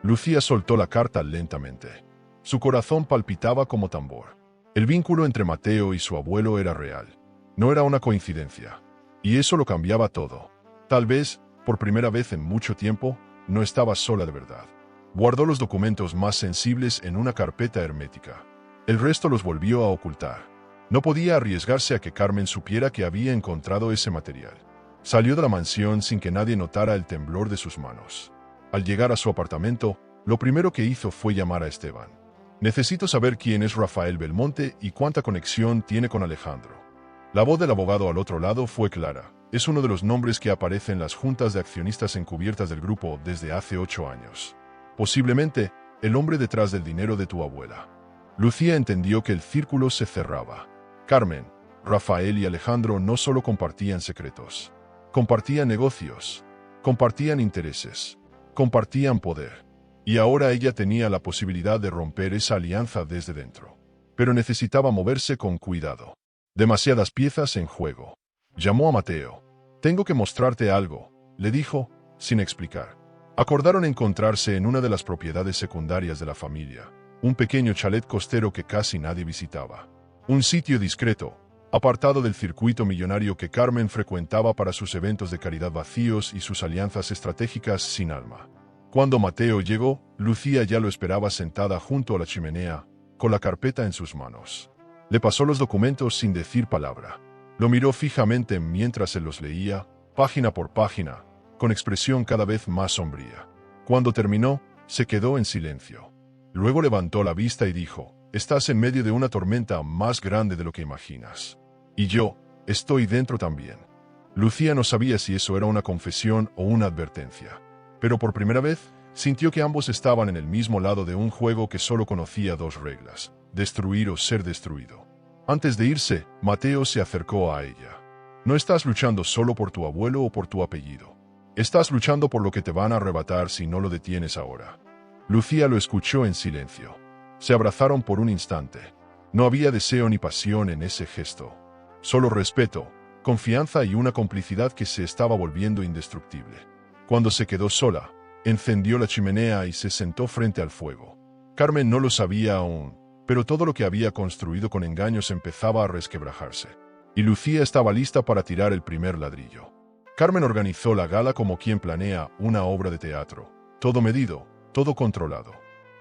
Lucía soltó la carta lentamente. Su corazón palpitaba como tambor. El vínculo entre Mateo y su abuelo era real. No era una coincidencia. Y eso lo cambiaba todo. Tal vez, por primera vez en mucho tiempo, no estaba sola de verdad. Guardó los documentos más sensibles en una carpeta hermética. El resto los volvió a ocultar. No podía arriesgarse a que Carmen supiera que había encontrado ese material. Salió de la mansión sin que nadie notara el temblor de sus manos. Al llegar a su apartamento, lo primero que hizo fue llamar a Esteban. Necesito saber quién es Rafael Belmonte y cuánta conexión tiene con Alejandro. La voz del abogado al otro lado fue clara. Es uno de los nombres que aparece en las juntas de accionistas encubiertas del grupo desde hace 8 años. Posiblemente, el hombre detrás del dinero de tu abuela. Lucía entendió que el círculo se cerraba. Carmen, Rafael y Alejandro no solo compartían secretos. Compartían negocios. Compartían intereses. Compartían poder. Y ahora ella tenía la posibilidad de romper esa alianza desde dentro. Pero necesitaba moverse con cuidado. Demasiadas piezas en juego. Llamó a Mateo. Tengo que mostrarte algo, le dijo, sin explicar. Acordaron encontrarse en una de las propiedades secundarias de la familia, un pequeño chalet costero que casi nadie visitaba. Un sitio discreto, apartado del circuito millonario que Carmen frecuentaba para sus eventos de caridad vacíos y sus alianzas estratégicas sin alma. Cuando Mateo llegó, Lucía ya lo esperaba sentada junto a la chimenea, con la carpeta en sus manos. Le pasó los documentos sin decir palabra. Lo miró fijamente mientras él los leía, página por página, con expresión cada vez más sombría. Cuando terminó, se quedó en silencio. Luego levantó la vista y dijo, estás en medio de una tormenta más grande de lo que imaginas. Y yo, estoy dentro también. Lucía no sabía si eso era una confesión o una advertencia. Pero por primera vez, sintió que ambos estaban en el mismo lado de un juego que solo conocía 2 reglas: destruir o ser destruido. Antes de irse, Mateo se acercó a ella. No estás luchando solo por tu abuelo o por tu apellido. Estás luchando por lo que te van a arrebatar si no lo detienes ahora. Lucía lo escuchó en silencio. Se abrazaron por un instante. No había deseo ni pasión en ese gesto. Solo respeto, confianza y una complicidad que se estaba volviendo indestructible. Cuando se quedó sola, encendió la chimenea y se sentó frente al fuego. Carmen no lo sabía aún, pero todo lo que había construido con engaños empezaba a resquebrajarse. Y Lucía estaba lista para tirar el primer ladrillo. Carmen organizó la gala como quien planea una obra de teatro. Todo medido, todo controlado.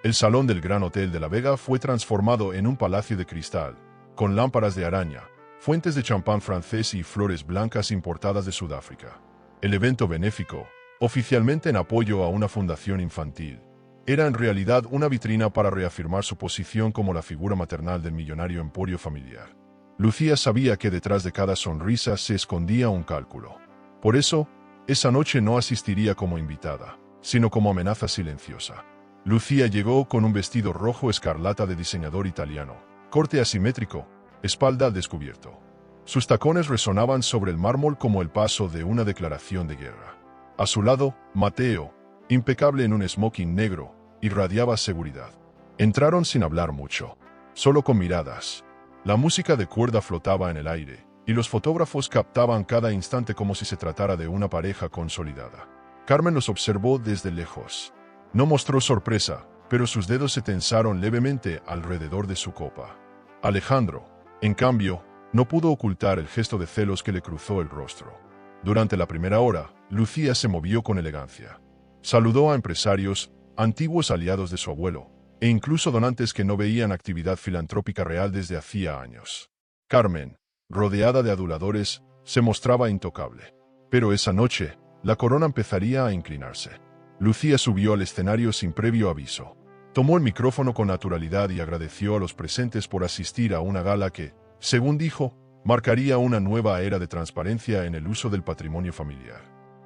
El salón del Gran Hotel de La Vega fue transformado en un palacio de cristal, con lámparas de araña, fuentes de champán francés y flores blancas importadas de Sudáfrica. El evento benéfico, oficialmente en apoyo a una fundación infantil, era en realidad una vitrina para reafirmar su posición como la figura maternal del millonario emporio familiar. Lucía sabía que detrás de cada sonrisa se escondía un cálculo. Por eso, esa noche no asistiría como invitada, sino como amenaza silenciosa. Lucía llegó con un vestido rojo escarlata de diseñador italiano, corte asimétrico, espalda al descubierto. Sus tacones resonaban sobre el mármol como el paso de una declaración de guerra. A su lado, Mateo, impecable en un smoking negro, irradiaba seguridad. Entraron sin hablar mucho, solo con miradas. La música de cuerda flotaba en el aire, y los fotógrafos captaban cada instante como si se tratara de una pareja consolidada. Carmen los observó desde lejos. No mostró sorpresa, pero sus dedos se tensaron levemente alrededor de su copa. Alejandro, en cambio, no pudo ocultar el gesto de celos que le cruzó el rostro. Durante la primera hora, Lucía se movió con elegancia. Saludó a empresarios, antiguos aliados de su abuelo, e incluso donantes que no veían actividad filantrópica real desde hacía años. Carmen, rodeada de aduladores, se mostraba intocable. Pero esa noche, la corona empezaría a inclinarse. Lucía subió al escenario sin previo aviso. Tomó el micrófono con naturalidad y agradeció a los presentes por asistir a una gala que, según dijo, marcaría una nueva era de transparencia en el uso del patrimonio familiar.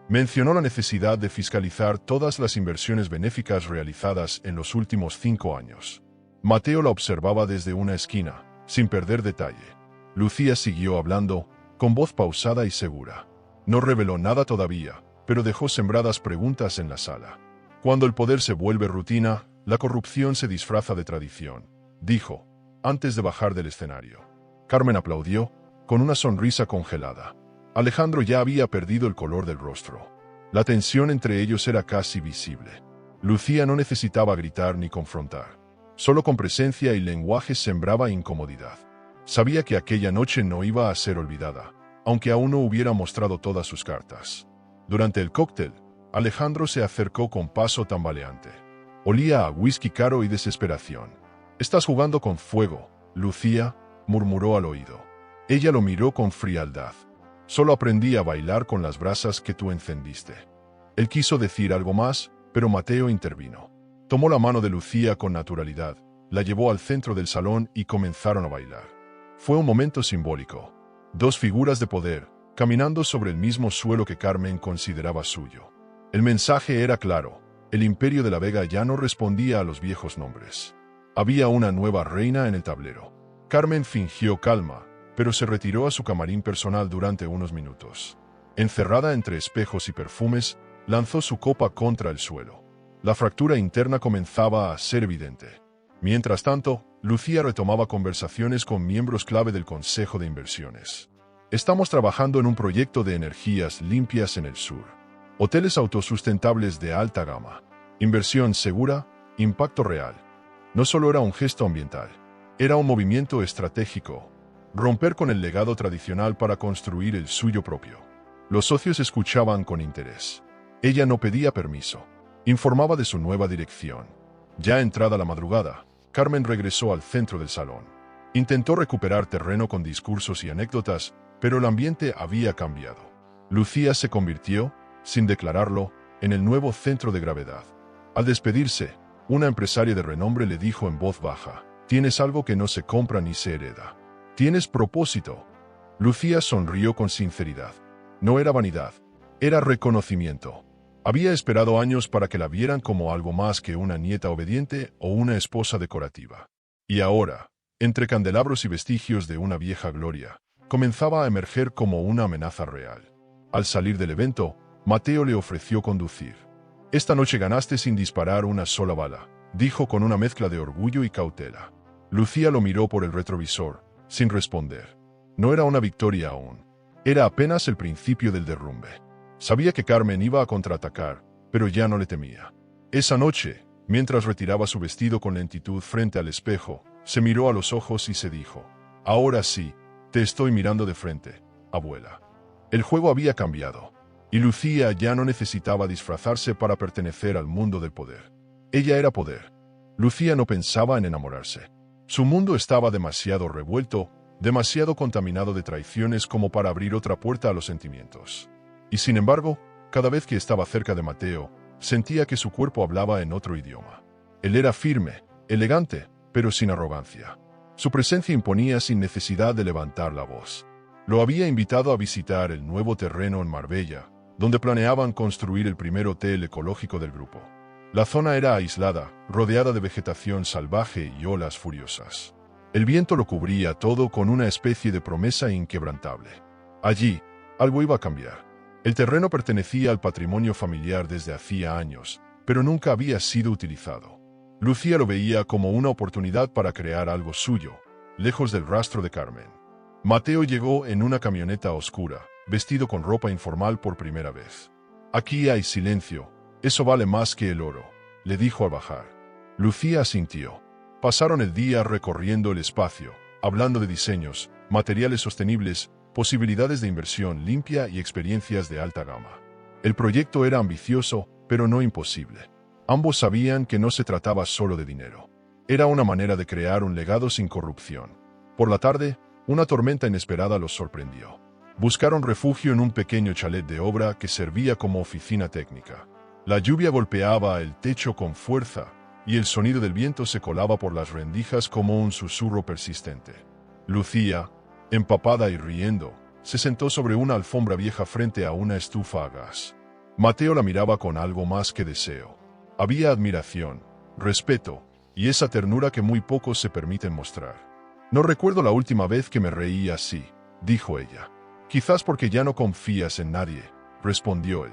Mencionó la necesidad de fiscalizar todas las inversiones benéficas realizadas en los últimos 5 años. Mateo la observaba desde una esquina, sin perder detalle. Lucía siguió hablando, con voz pausada y segura. No reveló nada todavía, pero dejó sembradas preguntas en la sala. Cuando el poder se vuelve rutina, la corrupción se disfraza de tradición, dijo, antes de bajar del escenario. Carmen aplaudió, con una sonrisa congelada. Alejandro ya había perdido el color del rostro. La tensión entre ellos era casi visible. Lucía no necesitaba gritar ni confrontar. Solo con presencia y lenguaje sembraba incomodidad. Sabía que aquella noche no iba a ser olvidada, aunque aún no hubiera mostrado todas sus cartas. Durante el cóctel, Alejandro se acercó con paso tambaleante. Olía a whisky caro y desesperación. «Estás jugando con fuego, Lucía», murmuró al oído. Ella lo miró con frialdad. «Solo aprendí a bailar con las brasas que tú encendiste». Él quiso decir algo más, pero Mateo intervino. Tomó la mano de Lucía con naturalidad, la llevó al centro del salón y comenzaron a bailar. Fue un momento simbólico. Dos figuras de poder, caminando sobre el mismo suelo que Carmen consideraba suyo. El mensaje era claro: el imperio de la Vega ya no respondía a los viejos nombres. Había una nueva reina en el tablero. Carmen fingió calma, pero se retiró a su camarín personal durante unos minutos. Encerrada entre espejos y perfumes, lanzó su copa contra el suelo. La fractura interna comenzaba a ser evidente. Mientras tanto, Lucía retomaba conversaciones con miembros clave del Consejo de Inversiones. «Estamos trabajando en un proyecto de energías limpias en el sur. Hoteles autosustentables de alta gama. Inversión segura, impacto real». No solo era un gesto ambiental, era un movimiento estratégico. Romper con el legado tradicional para construir el suyo propio. Los socios escuchaban con interés. Ella no pedía permiso. Informaba de su nueva dirección. Ya entrada la madrugada, Carmen regresó al centro del salón. Intentó recuperar terreno con discursos y anécdotas, pero el ambiente había cambiado. Lucía se convirtió, sin declararlo, en el nuevo centro de gravedad. Al despedirse, una empresaria de renombre le dijo en voz baja: «Tienes algo que no se compra ni se hereda. Tienes propósito». Lucía sonrió con sinceridad. No era vanidad, era reconocimiento. Había esperado años para que la vieran como algo más que una nieta obediente o una esposa decorativa. Y ahora, entre candelabros y vestigios de una vieja gloria, comenzaba a emerger como una amenaza real. Al salir del evento, Mateo le ofreció conducir. «Esta noche ganaste sin disparar una sola bala», dijo con una mezcla de orgullo y cautela. Lucía lo miró por el retrovisor, sin responder. No era una victoria aún. Era apenas el principio del derrumbe. Sabía que Carmen iba a contraatacar, pero ya no le temía. Esa noche, mientras retiraba su vestido con lentitud frente al espejo, se miró a los ojos y se dijo: «Ahora sí, te estoy mirando de frente, abuela». El juego había cambiado, y Lucía ya no necesitaba disfrazarse para pertenecer al mundo del poder. Ella era poder. Lucía no pensaba en enamorarse. Su mundo estaba demasiado revuelto, demasiado contaminado de traiciones como para abrir otra puerta a los sentimientos. Y sin embargo, cada vez que estaba cerca de Mateo, sentía que su cuerpo hablaba en otro idioma. Él era firme, elegante, pero sin arrogancia. Su presencia imponía sin necesidad de levantar la voz. Lo había invitado a visitar el nuevo terreno en Marbella, donde planeaban construir el primer hotel ecológico del grupo. La zona era aislada, rodeada de vegetación salvaje y olas furiosas. El viento lo cubría todo con una especie de promesa inquebrantable. Allí, algo iba a cambiar. El terreno pertenecía al patrimonio familiar desde hacía años, pero nunca había sido utilizado. Lucía lo veía como una oportunidad para crear algo suyo, lejos del rastro de Carmen. Mateo llegó en una camioneta oscura, vestido con ropa informal por primera vez. «Aquí hay silencio, eso vale más que el oro», le dijo al bajar. Lucía asintió. Pasaron el día recorriendo el espacio, hablando de diseños, materiales sostenibles, posibilidades de inversión limpia y experiencias de alta gama. El proyecto era ambicioso, pero no imposible. Ambos sabían que no se trataba solo de dinero. Era una manera de crear un legado sin corrupción. Por la tarde, una tormenta inesperada los sorprendió. Buscaron refugio en un pequeño chalet de obra que servía como oficina técnica. La lluvia golpeaba el techo con fuerza, y el sonido del viento se colaba por las rendijas como un susurro persistente. Lucía, empapada y riendo, se sentó sobre una alfombra vieja frente a una estufa a gas. Mateo la miraba con algo más que deseo. Había admiración, respeto, y esa ternura que muy pocos se permiten mostrar. «No recuerdo la última vez que me reí así», dijo ella. «Quizás porque ya no confías en nadie», respondió él.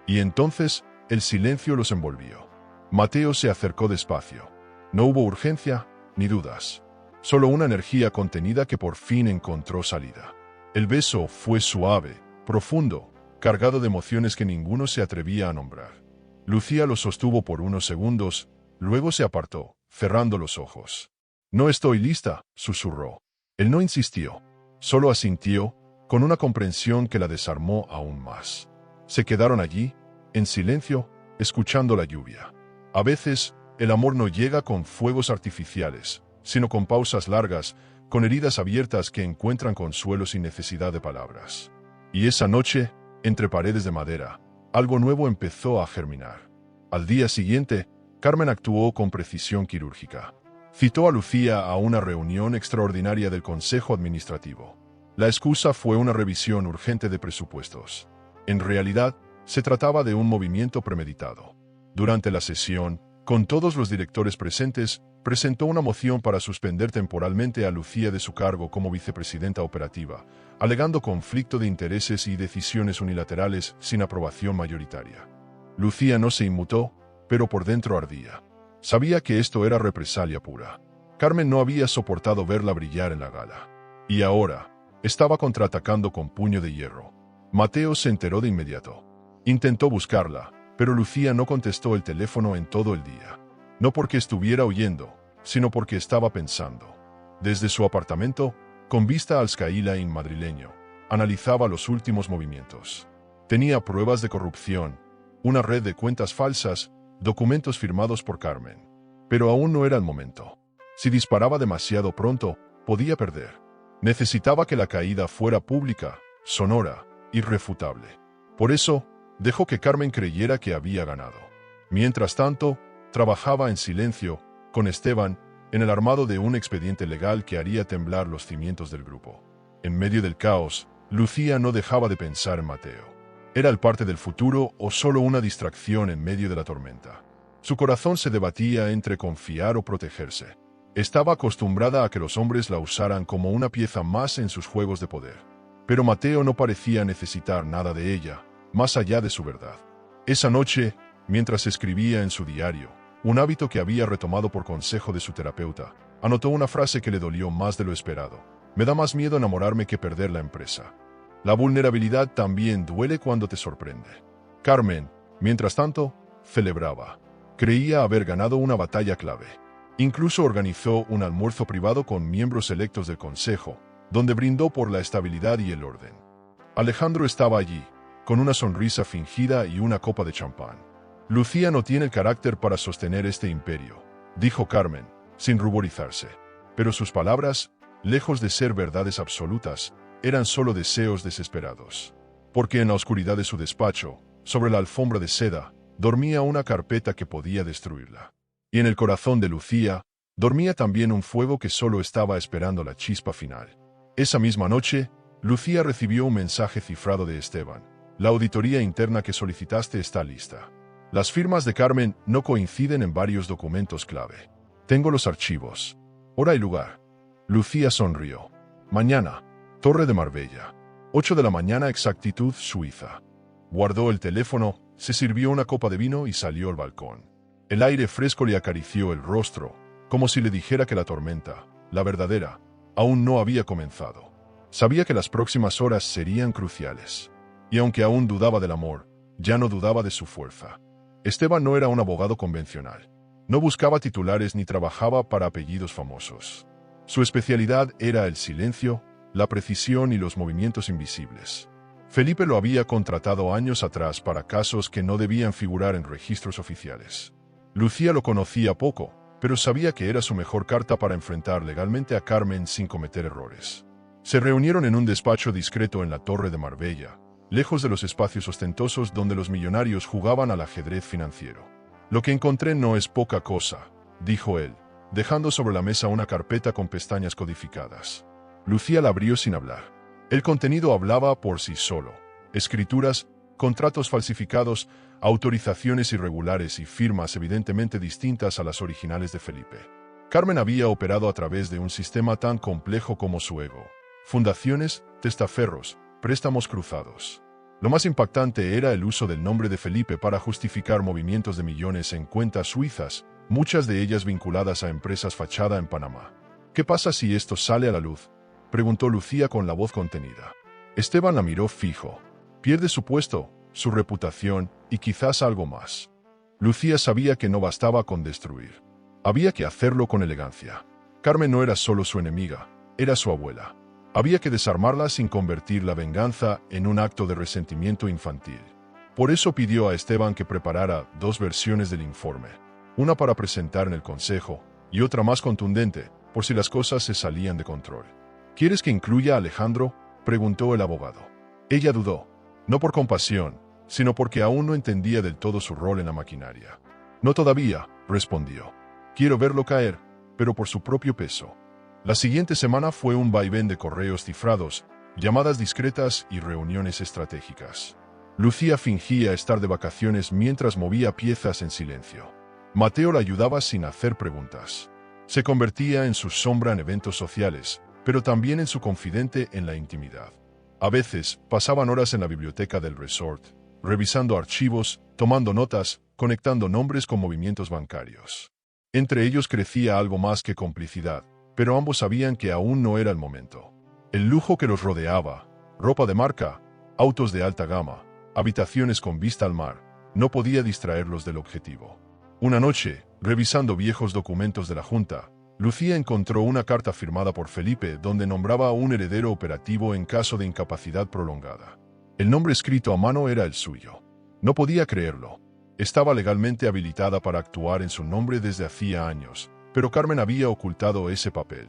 Y entonces, el silencio los envolvió. Mateo se acercó despacio. No hubo urgencia, ni dudas. Solo una energía contenida que por fin encontró salida. El beso fue suave, profundo, cargado de emociones que ninguno se atrevía a nombrar. Lucía lo sostuvo por unos segundos, luego se apartó, cerrando los ojos. «No estoy lista», susurró. Él no insistió, solo asintió, con una comprensión que la desarmó aún más. Se quedaron allí, en silencio, escuchando la lluvia. A veces, el amor no llega con fuegos artificiales, sino con pausas largas, con heridas abiertas que encuentran consuelo sin necesidad de palabras. Y esa noche, entre paredes de madera, algo nuevo empezó a germinar. Al día siguiente, Carmen actuó con precisión quirúrgica. Citó a Lucía a una reunión extraordinaria del Consejo Administrativo. La excusa fue una revisión urgente de presupuestos. En realidad, se trataba de un movimiento premeditado. Durante la sesión, con todos los directores presentes, presentó una moción para suspender temporalmente a Lucía de su cargo como vicepresidenta operativa, alegando conflicto de intereses y decisiones unilaterales sin aprobación mayoritaria. Lucía no se inmutó, pero por dentro ardía. Sabía que esto era represalia pura. Carmen no había soportado verla brillar en la gala. Y ahora, estaba contraatacando con puño de hierro. Mateo se enteró de inmediato. Intentó buscarla, pero Lucía no contestó el teléfono en todo el día. No porque estuviera huyendo, sino porque estaba pensando. Desde su apartamento, con vista al skyline madrileño, analizaba los últimos movimientos. Tenía pruebas de corrupción, una red de cuentas falsas, documentos firmados por Carmen. Pero aún no era el momento. Si disparaba demasiado pronto, podía perder. Necesitaba que la caída fuera pública, sonora, irrefutable. Por eso, dejó que Carmen creyera que había ganado. Mientras tanto, trabajaba en silencio, con Esteban, en el armado de un expediente legal que haría temblar los cimientos del grupo. En medio del caos, Lucía no dejaba de pensar en Mateo. ¿Era el parte del futuro o solo una distracción en medio de la tormenta? Su corazón se debatía entre confiar o protegerse. Estaba acostumbrada a que los hombres la usaran como una pieza más en sus juegos de poder. Pero Mateo no parecía necesitar nada de ella, más allá de su verdad. Esa noche, mientras escribía en su diario, un hábito que había retomado por consejo de su terapeuta, anotó una frase que le dolió más de lo esperado. Me da más miedo enamorarme que perder la empresa. La vulnerabilidad también duele cuando te sorprende. Carmen, mientras tanto, celebraba. Creía haber ganado una batalla clave. Incluso organizó un almuerzo privado con miembros electos del consejo, donde brindó por la estabilidad y el orden. Alejandro estaba allí, con una sonrisa fingida y una copa de champán. Lucía no tiene el carácter para sostener este imperio, dijo Carmen, sin ruborizarse. Pero sus palabras, lejos de ser verdades absolutas, eran solo deseos desesperados. Porque en la oscuridad de su despacho, sobre la alfombra de seda, dormía una carpeta que podía destruirla. Y en el corazón de Lucía, dormía también un fuego que solo estaba esperando la chispa final. Esa misma noche, Lucía recibió un mensaje cifrado de Esteban. La auditoría interna que solicitaste está lista. Las firmas de Carmen no coinciden en varios documentos clave. Tengo los archivos. Hora y lugar. Lucía sonrió. Mañana. Torre de Marbella. 8 de la mañana, exactitud Suiza. Guardó el teléfono, se sirvió una copa de vino y salió al balcón. El aire fresco le acarició el rostro, como si le dijera que la tormenta, la verdadera, aún no había comenzado. Sabía que las próximas horas serían cruciales. Y aunque aún dudaba del amor, ya no dudaba de su fuerza. Esteban no era un abogado convencional. No buscaba titulares ni trabajaba para apellidos famosos. Su especialidad era el silencio, la precisión y los movimientos invisibles. Felipe lo había contratado años atrás para casos que no debían figurar en registros oficiales. Lucía lo conocía poco, pero sabía que era su mejor carta para enfrentar legalmente a Carmen sin cometer errores. Se reunieron en un despacho discreto en la Torre de Marbella, lejos de los espacios ostentosos donde los millonarios jugaban al ajedrez financiero. Lo que encontré no es poca cosa, dijo él, dejando sobre la mesa una carpeta con pestañas codificadas. Lucía la abrió sin hablar. El contenido hablaba por sí solo. Escrituras, contratos falsificados, autorizaciones irregulares y firmas evidentemente distintas a las originales de Felipe. Carmen había operado a través de un sistema tan complejo como su ego. Fundaciones, testaferros, préstamos cruzados. Lo más impactante era el uso del nombre de Felipe para justificar movimientos de millones en cuentas suizas, muchas de ellas vinculadas a empresas fachada en Panamá. ¿Qué pasa si esto sale a la luz?, preguntó Lucía con la voz contenida. Esteban la miró fijo. Pierde su puesto, su reputación y quizás algo más. Lucía sabía que no bastaba con destruir. Había que hacerlo con elegancia. Carmen no era solo su enemiga, era su abuela. Había que desarmarla sin convertir la venganza en un acto de resentimiento infantil. Por eso pidió a Esteban que preparara 2 versiones del informe. una para presentar en el consejo y otra más contundente, por si las cosas se salían de control. ¿Quieres que incluya a Alejandro?, preguntó el abogado. Ella dudó, no por compasión, sino porque aún no entendía del todo su rol en la maquinaria. No todavía, respondió. Quiero verlo caer, pero por su propio peso. La siguiente semana fue un vaivén de correos cifrados, llamadas discretas y reuniones estratégicas. Lucía fingía estar de vacaciones mientras movía piezas en silencio. Mateo la ayudaba sin hacer preguntas. Se convertía en su sombra en eventos sociales, pero también en su confidente en la intimidad. A veces, pasaban horas en la biblioteca del resort, revisando archivos, tomando notas, conectando nombres con movimientos bancarios. Entre ellos crecía algo más que complicidad, pero ambos sabían que aún no era el momento. El lujo que los rodeaba, ropa de marca, autos de alta gama, habitaciones con vista al mar, no podía distraerlos del objetivo. Una noche, revisando viejos documentos de la Junta, Lucía encontró una carta firmada por Felipe donde nombraba a un heredero operativo en caso de incapacidad prolongada. El nombre escrito a mano era el suyo. No podía creerlo. Estaba legalmente habilitada para actuar en su nombre desde hacía años, pero Carmen había ocultado ese papel.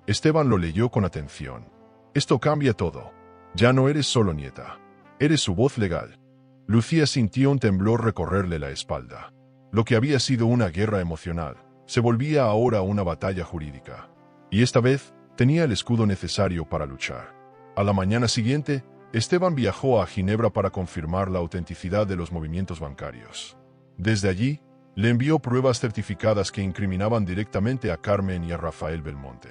Esteban lo leyó con atención. Esto cambia todo. Ya no eres solo nieta. Eres su voz legal. Lucía sintió un temblor recorrerle la espalda. Lo que había sido una guerra emocional se volvía ahora una batalla jurídica. Y esta vez tenía el escudo necesario para luchar. A la mañana siguiente, Esteban viajó a Ginebra para confirmar la autenticidad de los movimientos bancarios. Desde allí, le envió pruebas certificadas que incriminaban directamente a Carmen y a Rafael Belmonte.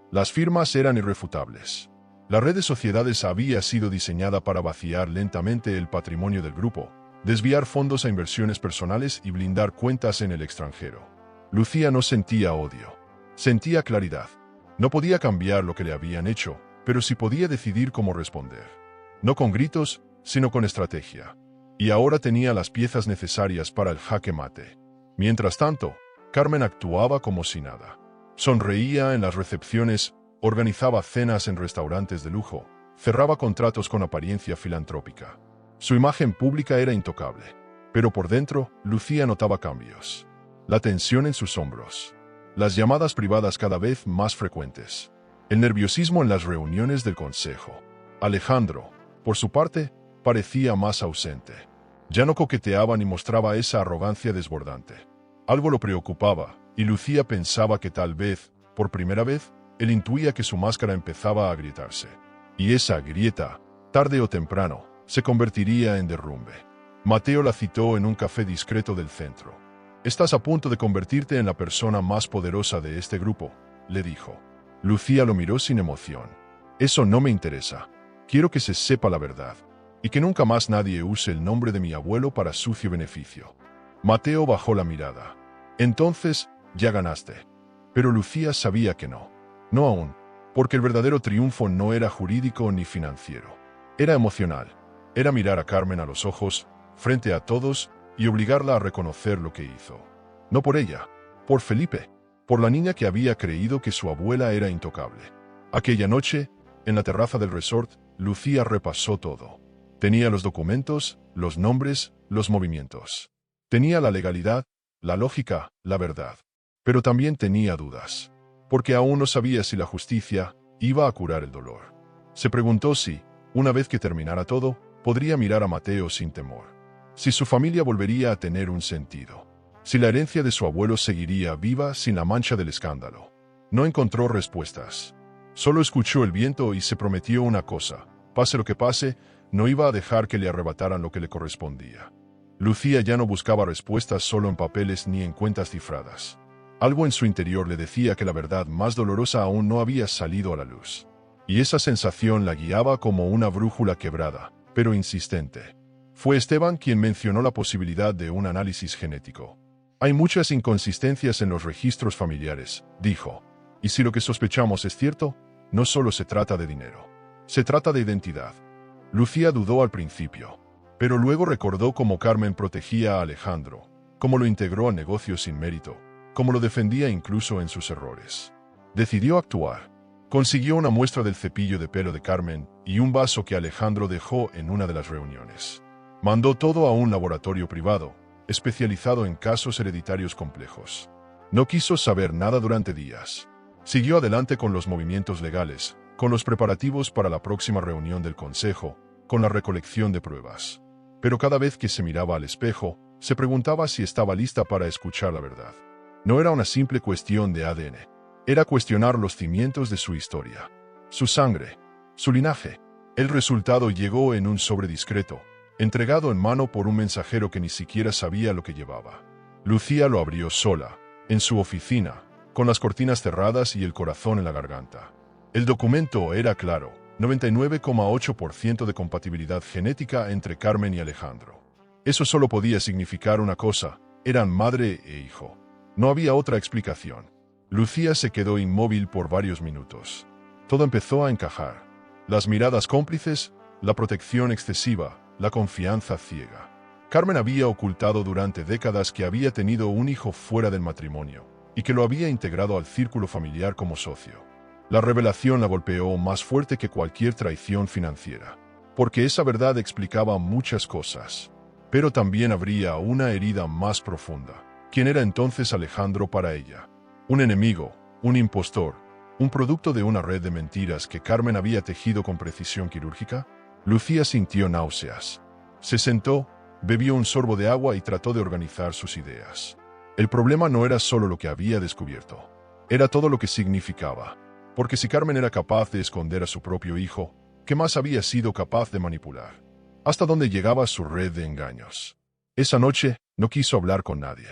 Las firmas eran irrefutables. La red de sociedades había sido diseñada para vaciar lentamente el patrimonio del grupo, desviar fondos a inversiones personales y blindar cuentas en el extranjero. Lucía no sentía odio. Sentía claridad. No podía cambiar lo que le habían hecho, pero sí podía decidir cómo responder. No con gritos, sino con estrategia. Y ahora tenía las piezas necesarias para el jaque mate. Mientras tanto, Carmen actuaba como si nada. Sonreía en las recepciones, organizaba cenas en restaurantes de lujo, cerraba contratos con apariencia filantrópica. Su imagen pública era intocable, pero por dentro, Lucía notaba cambios. La tensión en sus hombros. Las llamadas privadas cada vez más frecuentes. El nerviosismo en las reuniones del consejo. Alejandro, por su parte, parecía más ausente. Ya no coqueteaba ni mostraba esa arrogancia desbordante. Algo lo preocupaba, y Lucía pensaba que tal vez, por primera vez, él intuía que su máscara empezaba a agrietarse. Y esa grieta, tarde o temprano, se convertiría en derrumbe. Mateo la citó en un café discreto del centro. «Estás a punto de convertirte en la persona más poderosa de este grupo», le dijo. Lucía lo miró sin emoción. «Eso no me interesa. Quiero que se sepa la verdad, y que nunca más nadie use el nombre de mi abuelo para sucio beneficio». Mateo bajó la mirada. «Entonces, ya ganaste». Pero Lucía sabía que no. No aún, porque el verdadero triunfo no era jurídico ni financiero. Era emocional. Era mirar a Carmen a los ojos, frente a todos, y obligarla a reconocer lo que hizo. No por ella, por Felipe, por la niña que había creído que su abuela era intocable. Aquella noche, en la terraza del resort, Lucía repasó todo. Tenía los documentos, los nombres, los movimientos. Tenía la legalidad, la lógica, la verdad. Pero también tenía dudas, porque aún no sabía si la justicia iba a curar el dolor. Se preguntó si, una vez que terminara todo, podría mirar a Mateo sin temor. Si su familia volvería a tener un sentido. Si la herencia de su abuelo seguiría viva sin la mancha del escándalo. No encontró respuestas. Solo escuchó el viento y se prometió una cosa. Pase lo que pase, no iba a dejar que le arrebataran lo que le correspondía. Lucía ya no buscaba respuestas solo en papeles ni en cuentas cifradas. Algo en su interior le decía que la verdad más dolorosa aún no había salido a la luz. Y esa sensación la guiaba como una brújula quebrada, pero insistente. Fue Esteban quien mencionó la posibilidad de un análisis genético. Hay muchas inconsistencias en los registros familiares, dijo. Y si lo que sospechamos es cierto, no solo se trata de dinero. Se trata de identidad. Lucía dudó al principio, pero luego recordó cómo Carmen protegía a Alejandro, cómo lo integró a negocios sin mérito, cómo lo defendía incluso en sus errores. Decidió actuar. Consiguió una muestra del cepillo de pelo de Carmen y un vaso que Alejandro dejó en una de las reuniones. Mandó todo a un laboratorio privado, especializado en casos hereditarios complejos. No quiso saber nada durante días. Siguió adelante con los movimientos legales, con los preparativos para la próxima reunión del consejo, con la recolección de pruebas. Pero cada vez que se miraba al espejo, se preguntaba si estaba lista para escuchar la verdad. No era una simple cuestión de ADN. Era cuestionar los cimientos de su historia, su sangre, su linaje. El resultado llegó en un sobre discreto, entregado en mano por un mensajero que ni siquiera sabía lo que llevaba. Lucía lo abrió sola, en su oficina, con las cortinas cerradas y el corazón en la garganta. El documento era claro: 99,8% de compatibilidad genética entre Carmen y Alejandro. Eso solo podía significar una cosa: eran madre e hijo. No había otra explicación. Lucía se quedó inmóvil por varios minutos. Todo empezó a encajar. Las miradas cómplices, la protección excesiva, la confianza ciega. Carmen había ocultado durante décadas que había tenido un hijo fuera del matrimonio y que lo había integrado al círculo familiar como socio. La revelación la golpeó más fuerte que cualquier traición financiera, porque esa verdad explicaba muchas cosas. Pero también habría una herida más profunda. ¿Quién era entonces Alejandro para ella? Un enemigo, un impostor, un producto de una red de mentiras que Carmen había tejido con precisión quirúrgica. Lucía sintió náuseas. Se sentó, bebió un sorbo de agua y trató de organizar sus ideas. El problema no era solo lo que había descubierto, era todo lo que significaba. Porque si Carmen era capaz de esconder a su propio hijo, ¿qué más había sido capaz de manipular? ¿Hasta dónde llegaba su red de engaños? Esa noche no quiso hablar con nadie.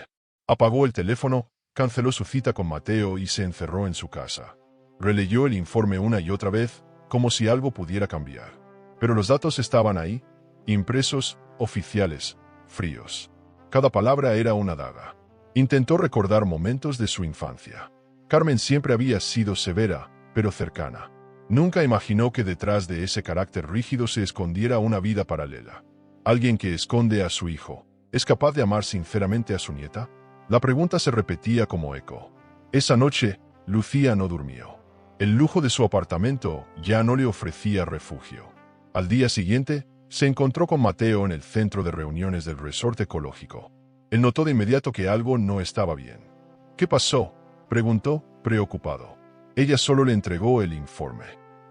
Apagó el teléfono, canceló su cita con Mateo y se encerró en su casa. Releyó el informe una y otra vez, como si algo pudiera cambiar. Pero los datos estaban ahí, impresos, oficiales, fríos. Cada palabra era una daga. Intentó recordar momentos de su infancia. Carmen siempre había sido severa, pero cercana. Nunca imaginó que detrás de ese carácter rígido se escondiera una vida paralela. ¿Alguien que esconde a su hijo es capaz de amar sinceramente a su nieta? La pregunta se repetía como eco. Esa noche, Lucía no durmió. El lujo de su apartamento ya no le ofrecía refugio. Al día siguiente, se encontró con Mateo en el centro de reuniones del resort ecológico. Él notó de inmediato que algo no estaba bien. ¿Qué pasó?, preguntó, preocupado. Ella solo le entregó el informe.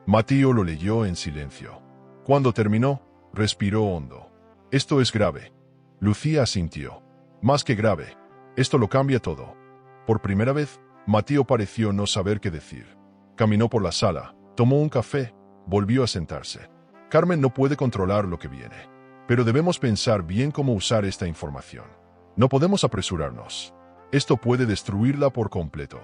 Mateo lo leyó en silencio. Cuando terminó, respiró hondo. «Esto es grave». Lucía asintió. «Más que grave. Esto lo cambia todo». Por primera vez, Mateo pareció no saber qué decir. Caminó por la sala, tomó un café, volvió a sentarse. «Carmen no puede controlar lo que viene. Pero debemos pensar bien cómo usar esta información. No podemos apresurarnos. Esto puede destruirla por completo».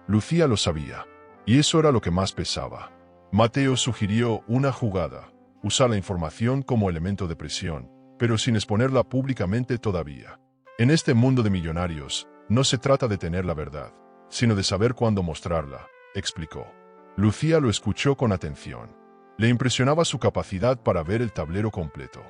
Lucía lo sabía, y eso era lo que más pesaba. Mateo sugirió una jugada: usar la información como elemento de presión, pero sin exponerla públicamente todavía. En este mundo de millonarios, no se trata de tener la verdad, sino de saber cuándo mostrarla, explicó. Lucía lo escuchó con atención. Le impresionaba su capacidad para ver el tablero completo.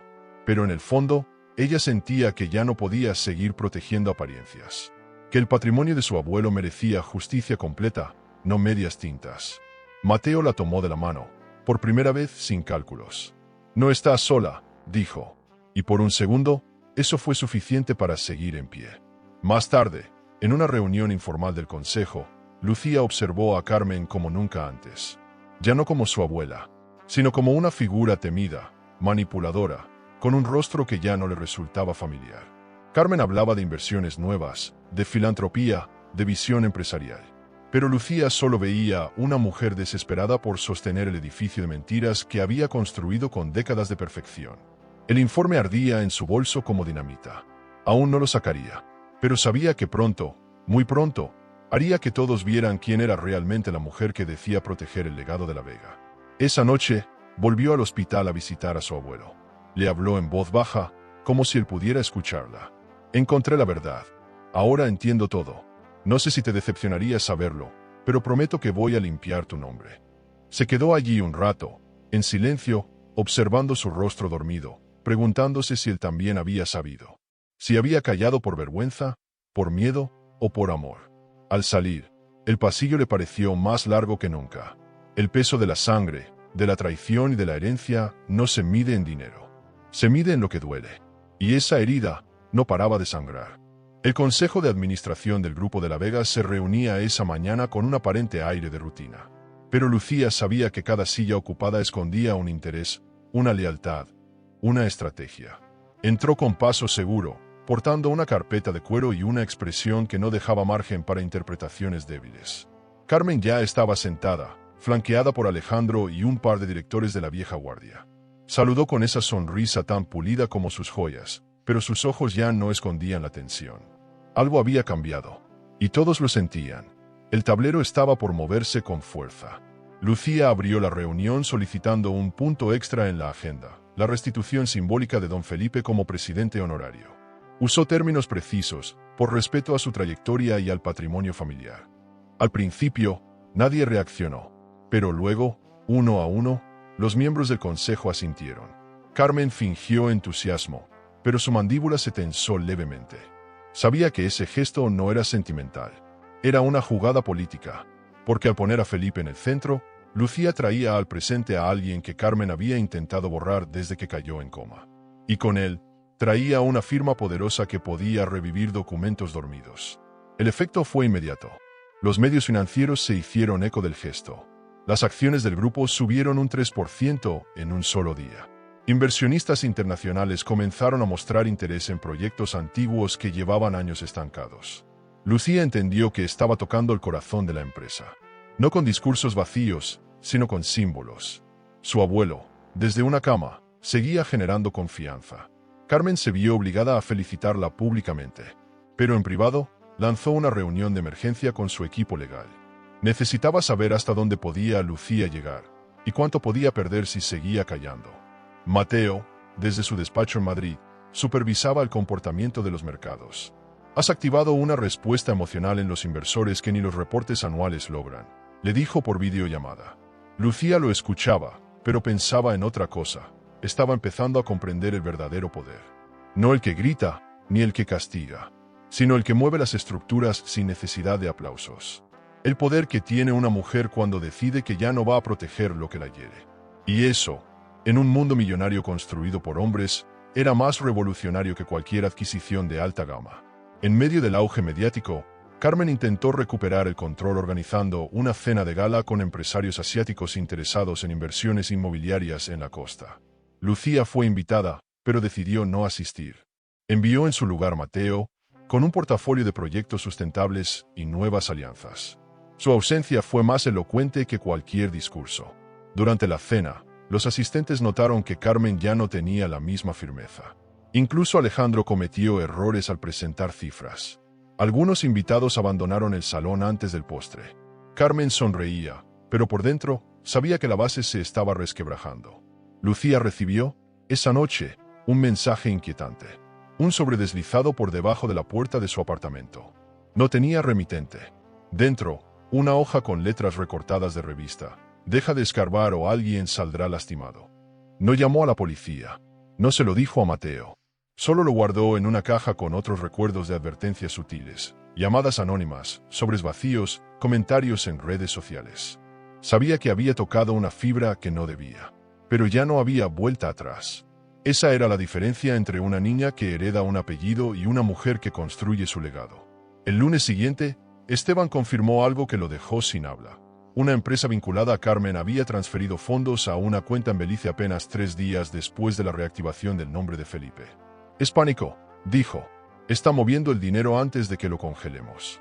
Pero en el fondo, ella sentía que ya no podía seguir protegiendo apariencias. Que el patrimonio de su abuelo merecía justicia completa, no medias tintas. Mateo la tomó de la mano, por primera vez sin cálculos. «No estás sola», dijo. Y por un segundo, eso fue suficiente para seguir en pie. Más tarde, en una reunión informal del consejo, Lucía observó a Carmen como nunca antes. Ya no como su abuela, sino como una figura temida, manipuladora, con un rostro que ya no le resultaba familiar. Carmen hablaba de inversiones nuevas, de filantropía, de visión empresarial. Pero Lucía solo veía una mujer desesperada por sostener el edificio de mentiras que había construido con décadas de perfección. El informe ardía en su bolso como dinamita. Aún no lo sacaría, pero sabía que pronto, muy pronto, haría que todos vieran quién era realmente la mujer que decía proteger el legado de la Vega. Esa noche, volvió al hospital a visitar a su abuelo. Le habló en voz baja, como si él pudiera escucharla. «Encontré la verdad. Ahora entiendo todo. No sé si te decepcionaría saberlo, pero prometo que voy a limpiar tu nombre». Se quedó allí un rato, en silencio, observando su rostro dormido, preguntándose si él también había sabido. Si había callado por vergüenza, por miedo o por amor. Al salir, el pasillo le pareció más largo que nunca. El peso de la sangre, de la traición y de la herencia no se mide en dinero. Se mide en lo que duele. Y esa herida, no paraba de sangrar. El consejo de administración del Grupo de La Vega se reunía esa mañana con un aparente aire de rutina. Pero Lucía sabía que cada silla ocupada escondía un interés, una lealtad, una estrategia. Entró con paso seguro, portando una carpeta de cuero y una expresión que no dejaba margen para interpretaciones débiles. Carmen ya estaba sentada, flanqueada por Alejandro y un par de directores de la vieja guardia. Saludó con esa sonrisa tan pulida como sus joyas, pero sus ojos ya no escondían la tensión. Algo había cambiado, y todos lo sentían. El tablero estaba por moverse con fuerza. Lucía abrió la reunión solicitando un punto extra en la agenda, la restitución simbólica de don Felipe como presidente honorario. Usó términos precisos, por respeto a su trayectoria y al patrimonio familiar. Al principio, nadie reaccionó, pero luego, uno a uno, los miembros del consejo asintieron. Carmen fingió entusiasmo, pero su mandíbula se tensó levemente. Sabía que ese gesto no era sentimental. Era una jugada política, porque al poner a Felipe en el centro, Lucía traía al presente a alguien que Carmen había intentado borrar desde que cayó en coma. Y con él, traía una firma poderosa que podía revivir documentos dormidos. El efecto fue inmediato. Los medios financieros se hicieron eco del gesto. Las acciones del grupo subieron un 3% en un solo día. Inversionistas internacionales comenzaron a mostrar interés en proyectos antiguos que llevaban años estancados. Lucía entendió que estaba tocando el corazón de la empresa. No con discursos vacíos, sino con símbolos. Su abuelo, desde una cama, seguía generando confianza. Carmen se vio obligada a felicitarla públicamente, pero en privado, lanzó una reunión de emergencia con su equipo legal. Necesitaba saber hasta dónde podía Lucía llegar, y cuánto podía perder si seguía callando. Mateo, desde su despacho en Madrid, supervisaba el comportamiento de los mercados. «Has activado una respuesta emocional en los inversores que ni los reportes anuales logran», le dijo por videollamada. Lucía lo escuchaba, pero pensaba en otra cosa. Estaba empezando a comprender el verdadero poder. No el que grita, ni el que castiga, sino el que mueve las estructuras sin necesidad de aplausos. El poder que tiene una mujer cuando decide que ya no va a proteger lo que la hiere. Y eso, en un mundo millonario construido por hombres, era más revolucionario que cualquier adquisición de alta gama. En medio del auge mediático, Carmen intentó recuperar el control organizando una cena de gala con empresarios asiáticos interesados en inversiones inmobiliarias en la costa. Lucía fue invitada, pero decidió no asistir. Envió en su lugar a Mateo, con un portafolio de proyectos sustentables y nuevas alianzas. Su ausencia fue más elocuente que cualquier discurso. Durante la cena, los asistentes notaron que Carmen ya no tenía la misma firmeza. Incluso Alejandro cometió errores al presentar cifras. Algunos invitados abandonaron el salón antes del postre. Carmen sonreía, pero por dentro sabía que la base se estaba resquebrajando. Lucía recibió, esa noche, un mensaje inquietante. Un sobre deslizado por debajo de la puerta de su apartamento. No tenía remitente. Dentro, una hoja con letras recortadas de revista. Deja de escarbar o alguien saldrá lastimado. No llamó a la policía. No se lo dijo a Mateo. Solo lo guardó en una caja con otros recuerdos de advertencias sutiles, llamadas anónimas, sobres vacíos, comentarios en redes sociales. Sabía que había tocado una fibra que no debía, pero ya no había vuelta atrás. Esa era la diferencia entre una niña que hereda un apellido y una mujer que construye su legado. El lunes siguiente, Esteban confirmó algo que lo dejó sin habla. Una empresa vinculada a Carmen había transferido fondos a una cuenta en Belice apenas 3 días después de la reactivación del nombre de Felipe. «Es pánico», dijo. «Está moviendo el dinero antes de que lo congelemos».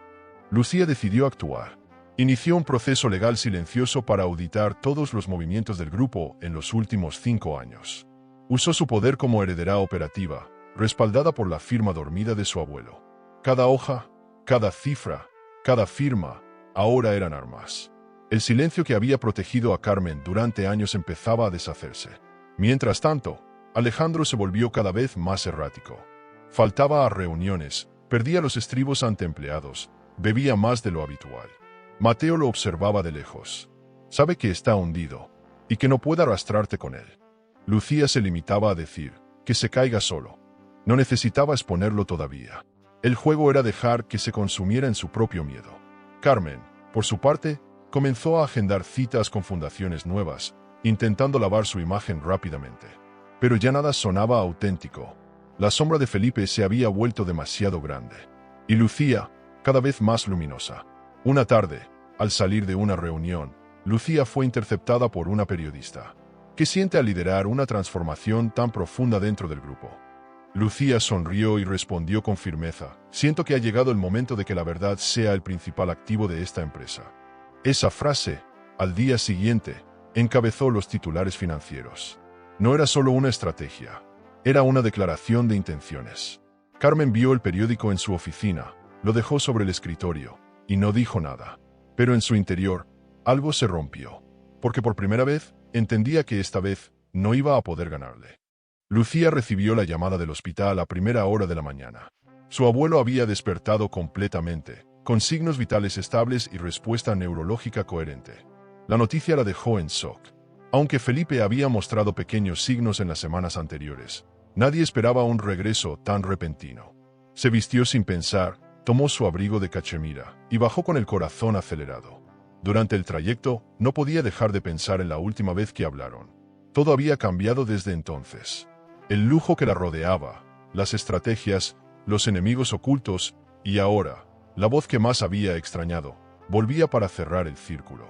Lucía decidió actuar. Inició un proceso legal silencioso para auditar todos los movimientos del grupo en los últimos 5 años. Usó su poder como heredera operativa, respaldada por la firma dormida de su abuelo. Cada hoja, cada cifra, cada firma, ahora eran armas. El silencio que había protegido a Carmen durante años empezaba a deshacerse. Mientras tanto, Alejandro se volvió cada vez más errático. Faltaba a reuniones, perdía los estribos ante empleados, bebía más de lo habitual. Mateo lo observaba de lejos. Sabe que está hundido, y que no puede arrastrarte con él. Lucía se limitaba a decir, que se caiga solo. No necesitaba exponerlo todavía. El juego era dejar que se consumiera en su propio miedo. Carmen, por su parte, comenzó a agendar citas con fundaciones nuevas, intentando lavar su imagen rápidamente. Pero ya nada sonaba auténtico. La sombra de Felipe se había vuelto demasiado grande. Y Lucía, cada vez más luminosa. Una tarde, al salir de una reunión, Lucía fue interceptada por una periodista. ¿Qué siente al liderar una transformación tan profunda dentro del grupo? Lucía sonrió y respondió con firmeza: siento que ha llegado el momento de que la verdad sea el principal activo de esta empresa. Esa frase, al día siguiente, encabezó los titulares financieros. No era solo una estrategia, era una declaración de intenciones. Carmen vio el periódico en su oficina, lo dejó sobre el escritorio, y no dijo nada. Pero en su interior, algo se rompió, porque por primera vez, entendía que esta vez no iba a poder ganarle. Lucía recibió la llamada del hospital a primera hora de la mañana. Su abuelo había despertado completamente, con signos vitales estables y respuesta neurológica coherente. La noticia la dejó en shock. Aunque Felipe había mostrado pequeños signos en las semanas anteriores, nadie esperaba un regreso tan repentino. Se vistió sin pensar, tomó su abrigo de cachemira y bajó con el corazón acelerado. Durante el trayecto, no podía dejar de pensar en la última vez que hablaron. Todo había cambiado desde entonces. El lujo que la rodeaba, las estrategias, los enemigos ocultos, y ahora, la voz que más había extrañado, volvía para cerrar el círculo.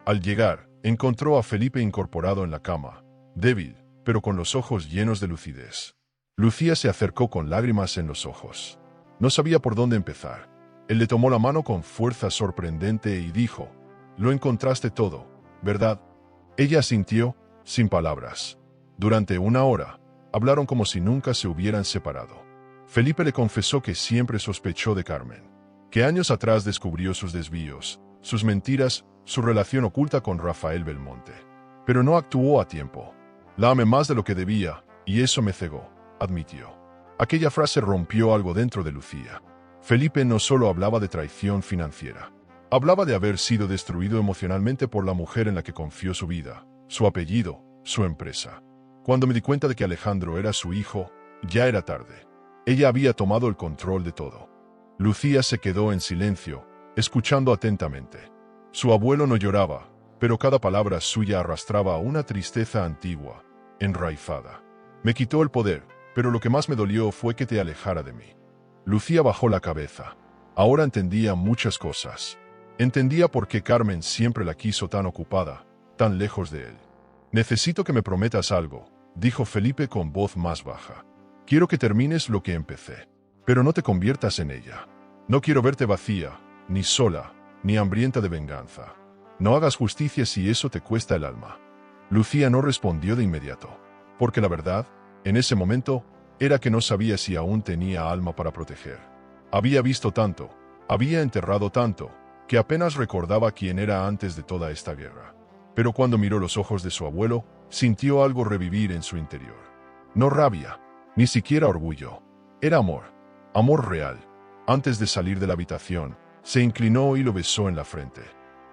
Al llegar, encontró a Felipe incorporado en la cama, débil, pero con los ojos llenos de lucidez. Lucía se acercó con lágrimas en los ojos. No sabía por dónde empezar. Él le tomó la mano con fuerza sorprendente y dijo: «Lo encontraste todo, ¿verdad?». Ella asintió, sin palabras. Durante una hora, hablaron como si nunca se hubieran separado. Felipe le confesó que siempre sospechó de Carmen, que años atrás descubrió sus desvíos, sus mentiras, su relación oculta con Rafael Belmonte. Pero no actuó a tiempo. La amé más de lo que debía, y eso me cegó, admitió. Aquella frase rompió algo dentro de Lucía. Felipe no solo hablaba de traición financiera. Hablaba de haber sido destruido emocionalmente por la mujer en la que confió su vida, su apellido, su empresa. Cuando me di cuenta de que Alejandro era su hijo, ya era tarde. Ella había tomado el control de todo. Lucía se quedó en silencio, escuchando atentamente. Su abuelo no lloraba, pero cada palabra suya arrastraba una tristeza antigua, enraizada. Me quitó el poder, pero lo que más me dolió fue que te alejara de mí. Lucía bajó la cabeza. Ahora entendía muchas cosas. Entendía por qué Carmen siempre la quiso tan ocupada, tan lejos de él. «Necesito que me prometas algo», dijo Felipe con voz más baja. «Quiero que termines lo que empecé, pero no te conviertas en ella. No quiero verte vacía, ni sola, ni hambrienta de venganza. No hagas justicia si eso te cuesta el alma». Lucía no respondió de inmediato, porque la verdad, en ese momento, era que no sabía si aún tenía alma para proteger. Había visto tanto, había enterrado tanto, que apenas recordaba quién era antes de toda esta guerra. Pero cuando miró los ojos de su abuelo, sintió algo revivir en su interior. No rabia, ni siquiera orgullo. Era amor, amor real. Antes de salir de la habitación, se inclinó y lo besó en la frente.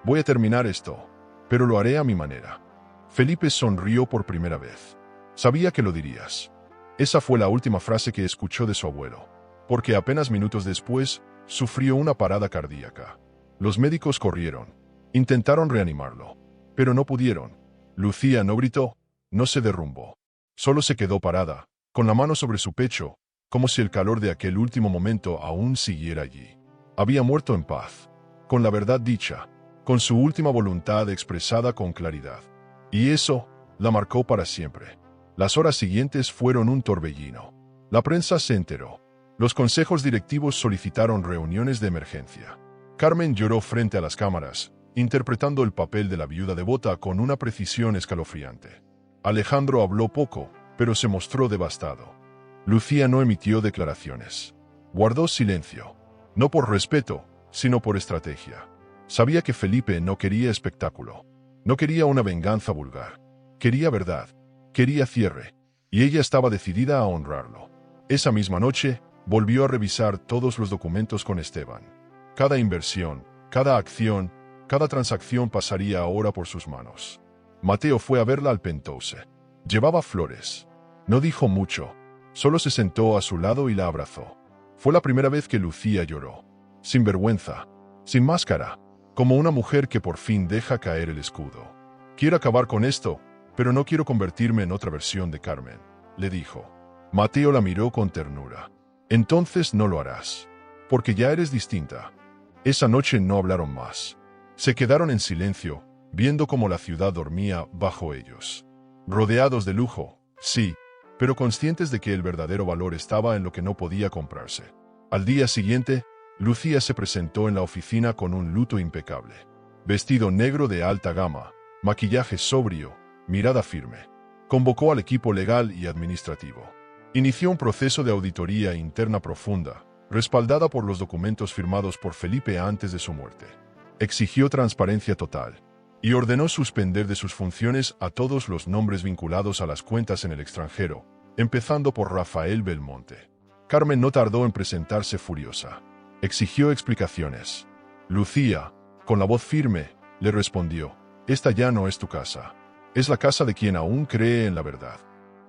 «Voy a terminar esto, pero lo haré a mi manera». Felipe sonrió por primera vez. «Sabía que lo dirías». Esa fue la última frase que escuchó de su abuelo, porque apenas minutos después, sufrió una parada cardíaca. Los médicos corrieron, intentaron reanimarlo, pero no pudieron. Lucía no gritó, no se derrumbó. Solo se quedó parada, con la mano sobre su pecho, como si el calor de aquel último momento aún siguiera allí. Había muerto en paz, con la verdad dicha, con su última voluntad expresada con claridad. Y eso la marcó para siempre. Las horas siguientes fueron un torbellino. La prensa se enteró. Los consejos directivos solicitaron reuniones de emergencia. Carmen lloró frente a las cámaras, interpretando el papel de la viuda devota con una precisión escalofriante. Alejandro habló poco, pero se mostró devastado. Lucía no emitió declaraciones. Guardó silencio, no por respeto, sino por estrategia. Sabía que Felipe no quería espectáculo, no quería una venganza vulgar. Quería verdad, quería cierre, y ella estaba decidida a honrarlo. Esa misma noche, volvió a revisar todos los documentos con Esteban. Cada inversión, cada acción, cada transacción pasaría ahora por sus manos. Mateo fue a verla al penthouse. Llevaba flores. No dijo mucho, solo se sentó a su lado y la abrazó. Fue la primera vez que Lucía lloró. Sin vergüenza, sin máscara, como una mujer que por fin deja caer el escudo. «Quiero acabar con esto, pero no quiero convertirme en otra versión de Carmen», le dijo. Mateo la miró con ternura. Entonces no lo harás. Porque ya eres distinta. Esa noche no hablaron más. Se quedaron en silencio, viendo cómo la ciudad dormía bajo ellos. Rodeados de lujo, sí, pero conscientes de que el verdadero valor estaba en lo que no podía comprarse. Al día siguiente, Lucía se presentó en la oficina con un luto impecable. Vestido negro de alta gama, maquillaje sobrio, mirada firme. Convocó al equipo legal y administrativo. Inició un proceso de auditoría interna profunda, respaldada por los documentos firmados por Felipe antes de su muerte. Exigió transparencia total y ordenó suspender de sus funciones a todos los nombres vinculados a las cuentas en el extranjero, empezando por Rafael Belmonte. Carmen no tardó en presentarse furiosa. Exigió explicaciones. Lucía, con la voz firme, le respondió: «Esta ya no es tu casa. Es la casa de quien aún cree en la verdad».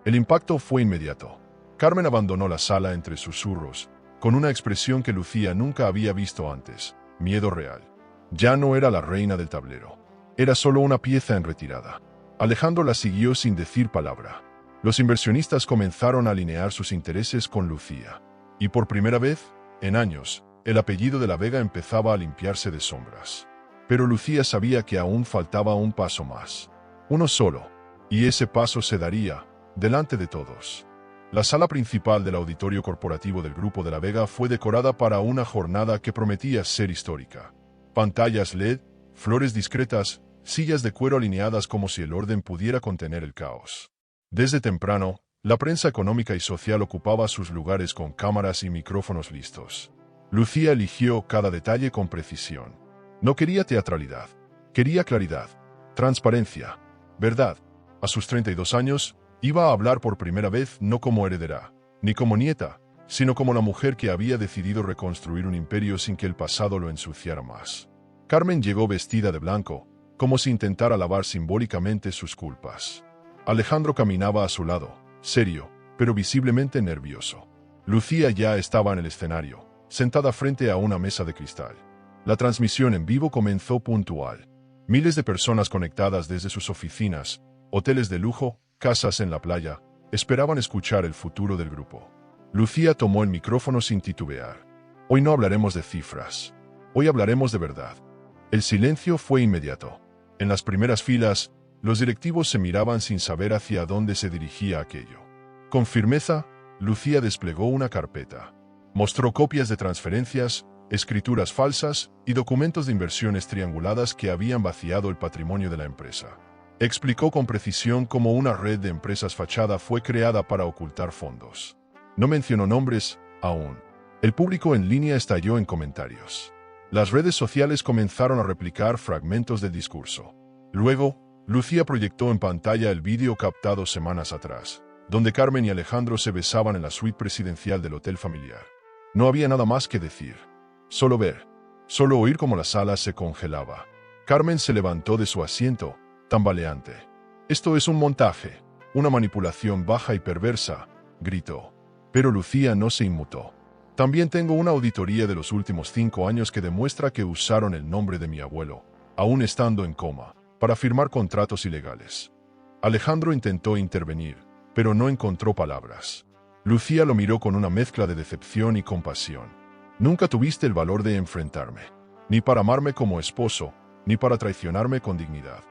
El impacto fue inmediato. Carmen abandonó la sala entre susurros, con una expresión que Lucía nunca había visto antes: miedo real. Ya no era la reina del tablero. Era solo una pieza en retirada. Alejandro la siguió sin decir palabra. Los inversionistas comenzaron a alinear sus intereses con Lucía. Y por primera vez, en años, el apellido de la Vega empezaba a limpiarse de sombras. Pero Lucía sabía que aún faltaba un paso más. Uno solo. Y ese paso se daría, delante de todos. La sala principal del auditorio corporativo del Grupo de la Vega fue decorada para una jornada que prometía ser histórica. Pantallas LED, flores discretas, sillas de cuero alineadas como si el orden pudiera contener el caos. Desde temprano, la prensa económica y social ocupaba sus lugares con cámaras y micrófonos listos. Lucía eligió cada detalle con precisión. No quería teatralidad, quería claridad, transparencia, verdad. A sus 32 años, iba a hablar por primera vez no como heredera, ni como nieta, sino como la mujer que había decidido reconstruir un imperio sin que el pasado lo ensuciara más. Carmen llegó vestida de blanco, como si intentara lavar simbólicamente sus culpas. Alejandro caminaba a su lado, serio, pero visiblemente nervioso. Lucía ya estaba en el escenario, sentada frente a una mesa de cristal. La transmisión en vivo comenzó puntual. Miles de personas conectadas desde sus oficinas, hoteles de lujo, casas en la playa, esperaban escuchar el futuro del grupo. Lucía tomó el micrófono sin titubear. Hoy no hablaremos de cifras. Hoy hablaremos de verdad. El silencio fue inmediato. En las primeras filas, los directivos se miraban sin saber hacia dónde se dirigía aquello. Con firmeza, Lucía desplegó una carpeta. Mostró copias de transferencias, escrituras falsas y documentos de inversiones trianguladas que habían vaciado el patrimonio de la empresa. Explicó con precisión cómo una red de empresas fachada fue creada para ocultar fondos. No mencionó nombres, aún. El público en línea estalló en comentarios. Las redes sociales comenzaron a replicar fragmentos del discurso. Luego, Lucía proyectó en pantalla el vídeo captado semanas atrás, donde Carmen y Alejandro se besaban en la suite presidencial del hotel familiar. No había nada más que decir. Solo ver. Solo oír cómo la sala se congelaba. Carmen se levantó de su asiento, tambaleante. «Esto es un montaje, una manipulación baja y perversa», gritó. Pero Lucía no se inmutó. «También tengo una auditoría de los últimos 5 años que demuestra que usaron el nombre de mi abuelo, aún estando en coma, para firmar contratos ilegales». Alejandro intentó intervenir, pero no encontró palabras. Lucía lo miró con una mezcla de decepción y compasión. «Nunca tuviste el valor de enfrentarme, ni para amarme como esposo, ni para traicionarme con dignidad».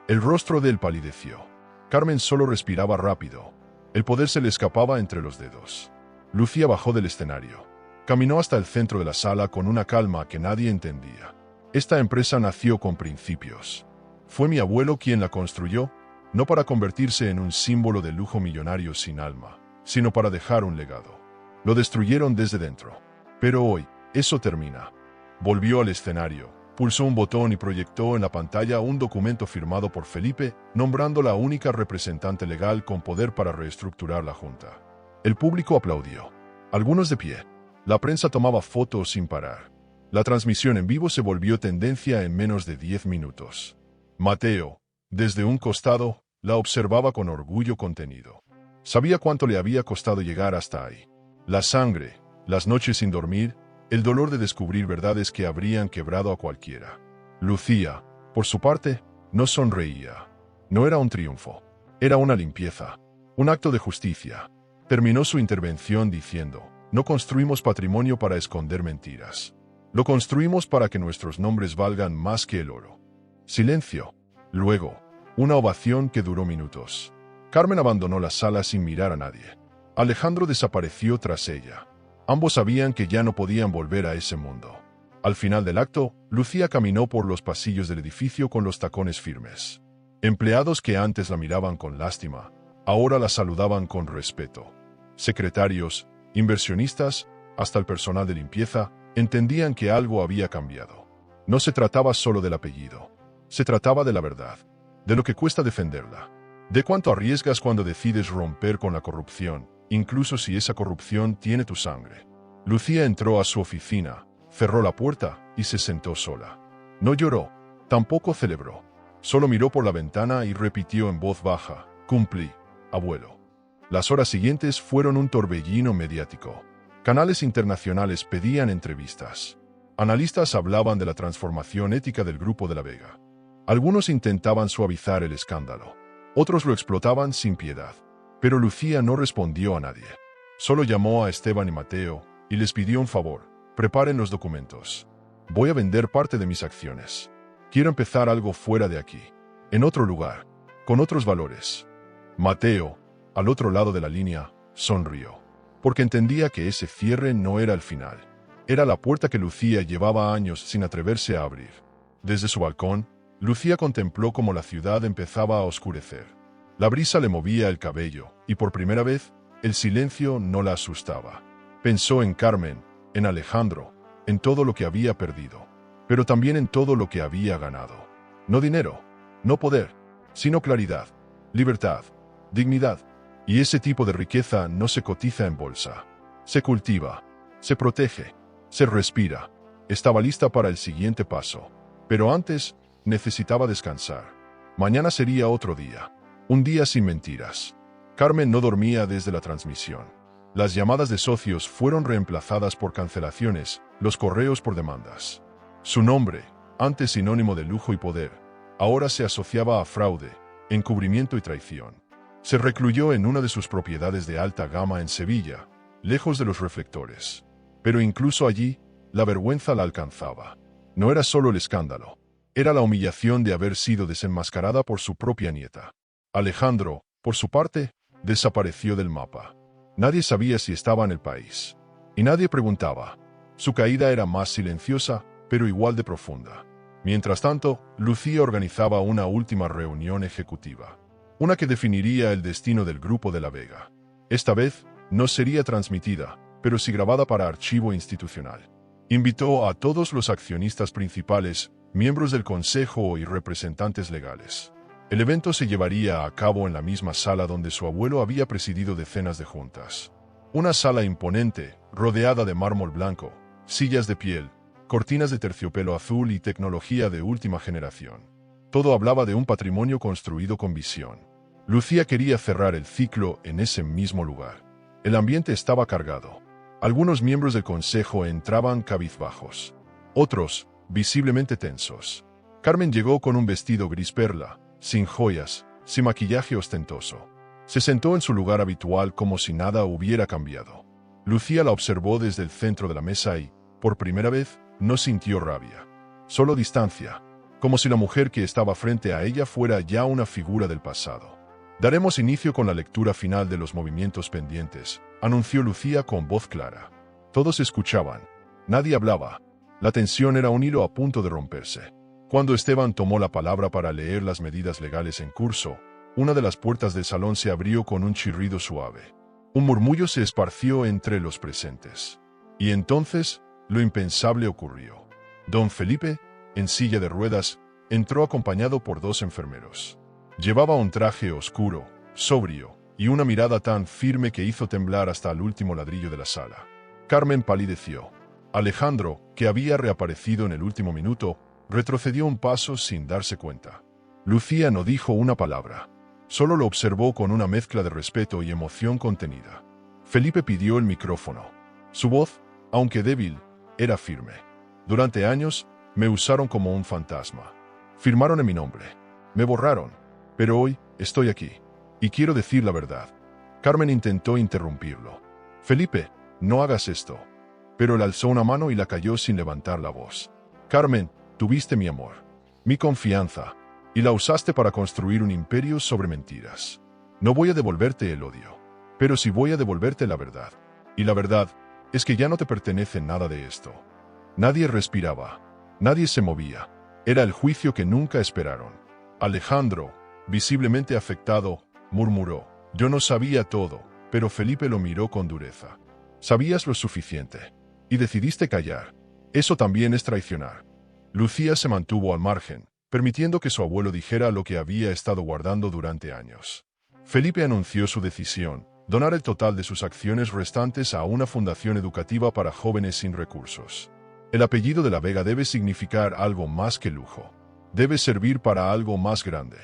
El rostro de él palideció. Carmen solo respiraba rápido. El poder se le escapaba entre los dedos. Lucía bajó del escenario. Caminó hasta el centro de la sala con una calma que nadie entendía. «Esta empresa nació con principios. Fue mi abuelo quien la construyó, no para convertirse en un símbolo de lujo millonario sin alma, sino para dejar un legado. Lo destruyeron desde dentro. Pero hoy, eso termina». Volvió al escenario, pulsó un botón y proyectó en la pantalla un documento firmado por Felipe, nombrando la única representante legal con poder para reestructurar la junta. El público aplaudió. Algunos de pie. La prensa tomaba fotos sin parar. La transmisión en vivo se volvió tendencia en menos de 10 minutos. Mateo, desde un costado, la observaba con orgullo contenido. Sabía cuánto le había costado llegar hasta ahí. La sangre, las noches sin dormir, el dolor de descubrir verdades que habrían quebrado a cualquiera. Lucía, por su parte, no sonreía. No era un triunfo. Era una limpieza. Un acto de justicia. Terminó su intervención diciendo: no construimos patrimonio para esconder mentiras. Lo construimos para que nuestros nombres valgan más que el oro. Silencio. Luego, una ovación que duró minutos. Carmen abandonó la sala sin mirar a nadie. Alejandro desapareció tras ella. Ambos sabían que ya no podían volver a ese mundo. Al final del acto, Lucía caminó por los pasillos del edificio con los tacones firmes. Empleados que antes la miraban con lástima, ahora la saludaban con respeto. Secretarios, inversionistas, hasta el personal de limpieza, entendían que algo había cambiado. No se trataba solo del apellido. Se trataba de la verdad, de lo que cuesta defenderla, de cuánto arriesgas cuando decides romper con la corrupción, incluso si esa corrupción tiene tu sangre. Lucía entró a su oficina, cerró la puerta y se sentó sola. No lloró, tampoco celebró. Solo miró por la ventana y repitió en voz baja: cumplí, abuelo. Las horas siguientes fueron un torbellino mediático. Canales internacionales pedían entrevistas. Analistas hablaban de la transformación ética del Grupo de la Vega. Algunos intentaban suavizar el escándalo. Otros lo explotaban sin piedad. Pero Lucía no respondió a nadie. Solo llamó a Esteban y Mateo y les pidió un favor: preparen los documentos. Voy a vender parte de mis acciones. Quiero empezar algo fuera de aquí, en otro lugar, con otros valores. Mateo, al otro lado de la línea, sonrió, porque entendía que ese cierre no era el final. Era la puerta que Lucía llevaba años sin atreverse a abrir. Desde su balcón, Lucía contempló cómo la ciudad empezaba a oscurecer. La brisa le movía el cabello, y por primera vez, el silencio no la asustaba. Pensó en Carmen, en Alejandro, en todo lo que había perdido, pero también en todo lo que había ganado. No dinero, no poder, sino claridad, libertad, dignidad. Y ese tipo de riqueza no se cotiza en bolsa. Se cultiva, se protege, se respira. Estaba lista para el siguiente paso. Pero antes, necesitaba descansar. Mañana sería otro día. Un día sin mentiras. Carmen no dormía desde la transmisión. Las llamadas de socios fueron reemplazadas por cancelaciones, los correos por demandas. Su nombre, antes sinónimo de lujo y poder, ahora se asociaba a fraude, encubrimiento y traición. Se recluyó en una de sus propiedades de alta gama en Sevilla, lejos de los reflectores. Pero incluso allí, la vergüenza la alcanzaba. No era solo el escándalo, era la humillación de haber sido desenmascarada por su propia nieta. Alejandro, por su parte, desapareció del mapa. Nadie sabía si estaba en el país. Y nadie preguntaba. Su caída era más silenciosa, pero igual de profunda. Mientras tanto, Lucía organizaba una última reunión ejecutiva. Una que definiría el destino del Grupo de la Vega. Esta vez, no sería transmitida, pero sí grabada para archivo institucional. Invitó a todos los accionistas principales, miembros del consejo y representantes legales. El evento se llevaría a cabo en la misma sala donde su abuelo había presidido decenas de juntas. Una sala imponente, rodeada de mármol blanco, sillas de piel, cortinas de terciopelo azul y tecnología de última generación. Todo hablaba de un patrimonio construido con visión. Lucía quería cerrar el ciclo en ese mismo lugar. El ambiente estaba cargado. Algunos miembros del consejo entraban cabizbajos. Otros, visiblemente tensos. Carmen llegó con un vestido gris perla, sin joyas, sin maquillaje ostentoso. Se sentó en su lugar habitual como si nada hubiera cambiado. Lucía la observó desde el centro de la mesa y, por primera vez, no sintió rabia. Solo distancia, como si la mujer que estaba frente a ella fuera ya una figura del pasado. Daremos inicio con la lectura final de los movimientos pendientes, anunció Lucía con voz clara. Todos escuchaban. Nadie hablaba. La tensión era un hilo a punto de romperse. Cuando Esteban tomó la palabra para leer las medidas legales en curso, una de las puertas del salón se abrió con un chirrido suave. Un murmullo se esparció entre los presentes. Y entonces, lo impensable ocurrió. Don Felipe, en silla de ruedas, entró acompañado por dos enfermeros. Llevaba un traje oscuro, sobrio, y una mirada tan firme que hizo temblar hasta el último ladrillo de la sala. Carmen palideció. Alejandro, que había reaparecido en el último minuto, retrocedió un paso sin darse cuenta. Lucía no dijo una palabra. Solo lo observó con una mezcla de respeto y emoción contenida. Felipe pidió el micrófono. Su voz, aunque débil, era firme. Durante años, me usaron como un fantasma. Firmaron en mi nombre. Me borraron. Pero hoy, estoy aquí. Y quiero decir la verdad. Carmen intentó interrumpirlo. Felipe, no hagas esto. Pero él alzó una mano y la cayó sin levantar la voz. Carmen, tuviste mi amor, mi confianza, y la usaste para construir un imperio sobre mentiras. No voy a devolverte el odio, pero sí voy a devolverte la verdad. Y la verdad es que ya no te pertenece nada de esto. Nadie respiraba, nadie se movía. Era el juicio que nunca esperaron. Alejandro, visiblemente afectado, murmuró: yo no sabía todo, pero Felipe lo miró con dureza. Sabías lo suficiente, y decidiste callar. Eso también es traicionar. Lucía se mantuvo al margen, permitiendo que su abuelo dijera lo que había estado guardando durante años. Felipe anunció su decisión: donar el total de sus acciones restantes a una fundación educativa para jóvenes sin recursos. El apellido de la Vega debe significar algo más que lujo. Debe servir para algo más grande.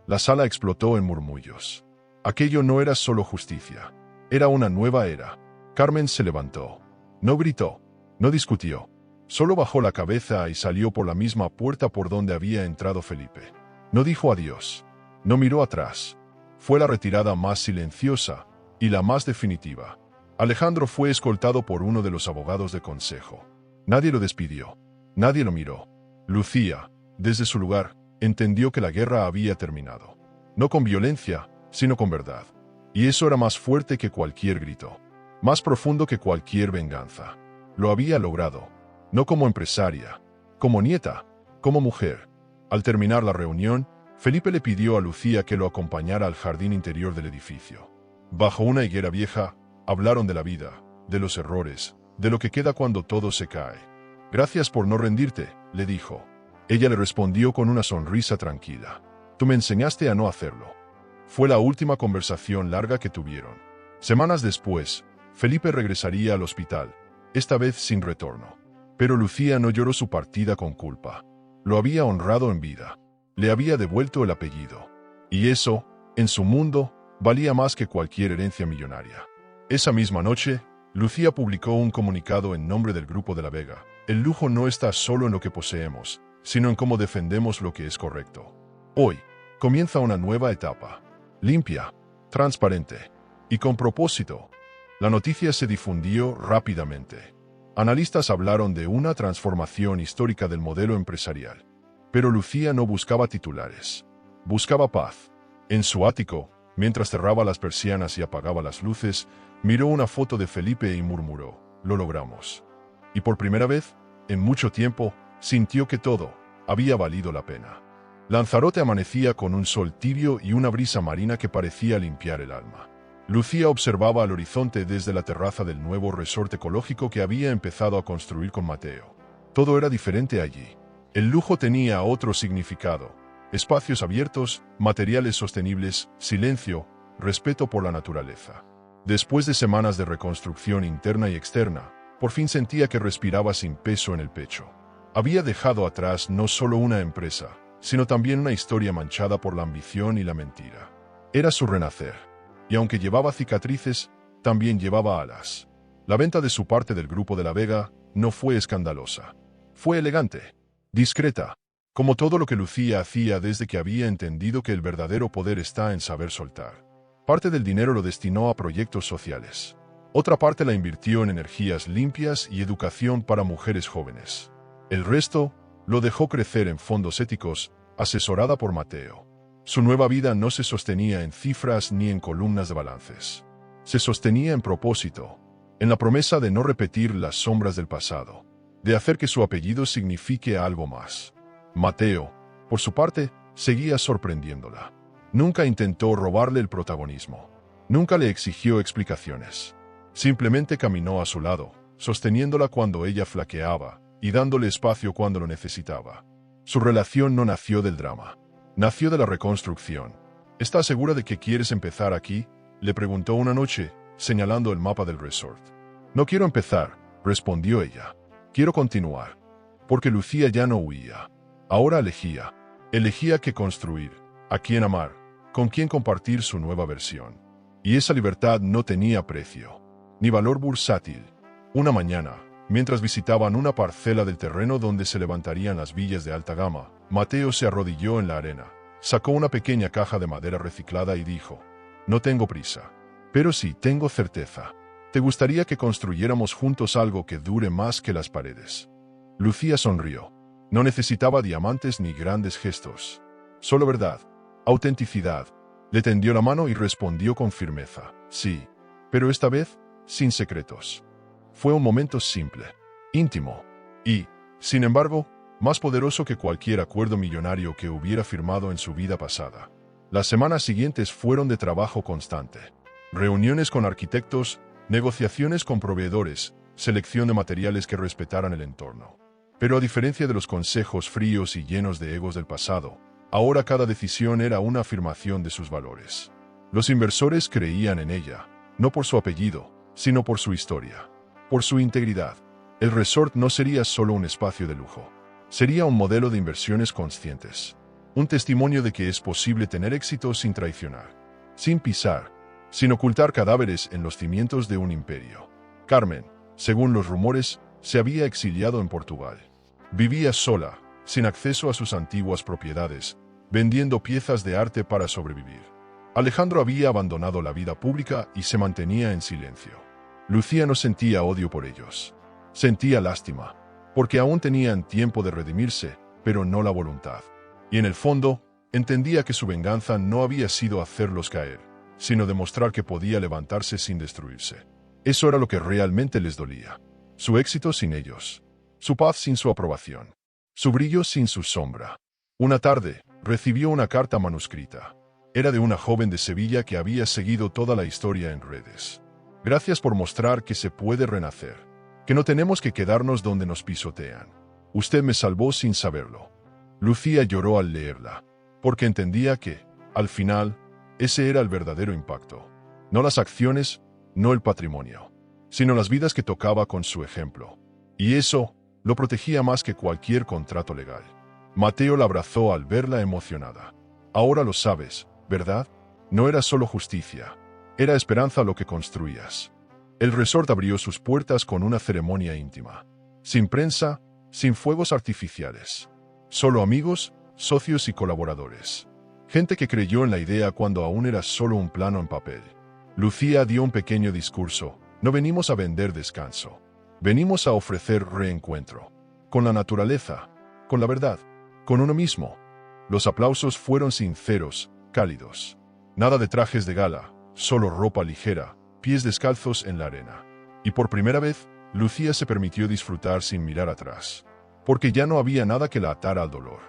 La sala explotó en murmullos. Aquello no era solo justicia. Era una nueva era. Carmen se levantó. No gritó. No discutió. Solo bajó la cabeza y salió por la misma puerta por donde había entrado Felipe. No dijo adiós. No miró atrás. Fue la retirada más silenciosa y la más definitiva. Alejandro fue escoltado por uno de los abogados de consejo. Nadie lo despidió. Nadie lo miró. Lucía, desde su lugar, entendió que la guerra había terminado. No con violencia, sino con verdad. Y eso era más fuerte que cualquier grito. Más profundo que cualquier venganza. Lo había logrado. No como empresaria, como nieta, como mujer. Al terminar la reunión, Felipe le pidió a Lucía que lo acompañara al jardín interior del edificio. Bajo una higuera vieja, hablaron de la vida, de los errores, de lo que queda cuando todo se cae. Gracias por no rendirte, le dijo. Ella le respondió con una sonrisa tranquila. Tú me enseñaste a no hacerlo. Fue la última conversación larga que tuvieron. Semanas después, Felipe regresaría al hospital, esta vez sin retorno. Pero Lucía no lloró su partida con culpa. Lo había honrado en vida. Le había devuelto el apellido. Y eso, en su mundo, valía más que cualquier herencia millonaria. Esa misma noche, Lucía publicó un comunicado en nombre del Grupo de la Vega. El lujo no está solo en lo que poseemos, sino en cómo defendemos lo que es correcto. Hoy, comienza una nueva etapa. Limpia, transparente y con propósito. La noticia se difundió rápidamente. Analistas hablaron de una transformación histórica del modelo empresarial. Pero Lucía no buscaba titulares. Buscaba paz. En su ático, mientras cerraba las persianas y apagaba las luces, miró una foto de Felipe y murmuró: lo logramos. Y por primera vez, en mucho tiempo, sintió que todo había valido la pena. Lanzarote amanecía con un sol tibio y una brisa marina que parecía limpiar el alma. Lucía observaba al horizonte desde la terraza del nuevo resort ecológico que había empezado a construir con Mateo. Todo era diferente allí. El lujo tenía otro significado: espacios abiertos, materiales sostenibles, silencio, respeto por la naturaleza. Después de semanas de reconstrucción interna y externa, por fin sentía que respiraba sin peso en el pecho. Había dejado atrás no solo una empresa, sino también una historia manchada por la ambición y la mentira. Era su renacer. Y aunque llevaba cicatrices, también llevaba alas. La venta de su parte del Grupo de la Vega no fue escandalosa. Fue elegante, discreta, como todo lo que Lucía hacía desde que había entendido que el verdadero poder está en saber soltar. Parte del dinero lo destinó a proyectos sociales. Otra parte la invirtió en energías limpias y educación para mujeres jóvenes. El resto lo dejó crecer en fondos éticos, asesorada por Mateo. Su nueva vida no se sostenía en cifras ni en columnas de balances. Se sostenía en propósito, en la promesa de no repetir las sombras del pasado, de hacer que su apellido signifique algo más. Mateo, por su parte, seguía sorprendiéndola. Nunca intentó robarle el protagonismo. Nunca le exigió explicaciones. Simplemente caminó a su lado, sosteniéndola cuando ella flaqueaba y dándole espacio cuando lo necesitaba. Su relación no nació del drama. Nació de la reconstrucción. ¿Estás segura de que quieres empezar aquí?, le preguntó una noche, señalando el mapa del resort. No quiero empezar, respondió ella. Quiero continuar. Porque Lucía ya no huía. Ahora elegía. Elegía qué construir, a quién amar, con quién compartir su nueva versión. Y esa libertad no tenía precio, ni valor bursátil. Una mañana, mientras visitaban una parcela del terreno donde se levantarían las villas de alta gama, Mateo se arrodilló en la arena, sacó una pequeña caja de madera reciclada y dijo: no tengo prisa. Pero sí, tengo certeza. ¿Te gustaría que construyéramos juntos algo que dure más que las paredes? Lucía sonrió. No necesitaba diamantes ni grandes gestos. Solo verdad, autenticidad. Le tendió la mano y respondió con firmeza. Sí, pero esta vez, sin secretos. Fue un momento simple, íntimo y, sin embargo, más poderoso que cualquier acuerdo millonario que hubiera firmado en su vida pasada. Las semanas siguientes fueron de trabajo constante. Reuniones con arquitectos, negociaciones con proveedores, selección de materiales que respetaran el entorno. Pero a diferencia de los consejos fríos y llenos de egos del pasado, ahora cada decisión era una afirmación de sus valores. Los inversores creían en ella, no por su apellido, sino por su historia, por su integridad. El resort no sería solo un espacio de lujo. Sería un modelo de inversiones conscientes. Un testimonio de que es posible tener éxito sin traicionar, sin pisar, sin ocultar cadáveres en los cimientos de un imperio. Carmen, según los rumores, se había exiliado en Portugal. Vivía sola, sin acceso a sus antiguas propiedades, vendiendo piezas de arte para sobrevivir. Alejandro había abandonado la vida pública y se mantenía en silencio. Lucía no sentía odio por ellos. Sentía lástima, porque aún tenían tiempo de redimirse, pero no la voluntad. Y en el fondo, entendía que su venganza no había sido hacerlos caer, sino demostrar que podía levantarse sin destruirse. Eso era lo que realmente les dolía. Su éxito sin ellos. Su paz sin su aprobación. Su brillo sin su sombra. Una tarde, recibió una carta manuscrita. Era de una joven de Sevilla que había seguido toda la historia en redes. Gracias por mostrar que se puede renacer, que no tenemos que quedarnos donde nos pisotean. Usted me salvó sin saberlo. Lucía lloró al leerla, porque entendía que, al final, ese era el verdadero impacto. No las acciones, no el patrimonio, sino las vidas que tocaba con su ejemplo. Y eso lo protegía más que cualquier contrato legal. Mateo la abrazó al verla emocionada. Ahora lo sabes, ¿verdad? No era solo justicia, era esperanza lo que construías. El resort abrió sus puertas con una ceremonia íntima. Sin prensa, sin fuegos artificiales. Solo amigos, socios y colaboradores. Gente que creyó en la idea cuando aún era solo un plano en papel. Lucía dio un pequeño discurso. No venimos a vender descanso. Venimos a ofrecer reencuentro. Con la naturaleza, con la verdad, con uno mismo. Los aplausos fueron sinceros, cálidos. Nada de trajes de gala, solo ropa ligera, pies descalzos en la arena. Y por primera vez, Lucía se permitió disfrutar sin mirar atrás. Porque ya no había nada que la atara al dolor.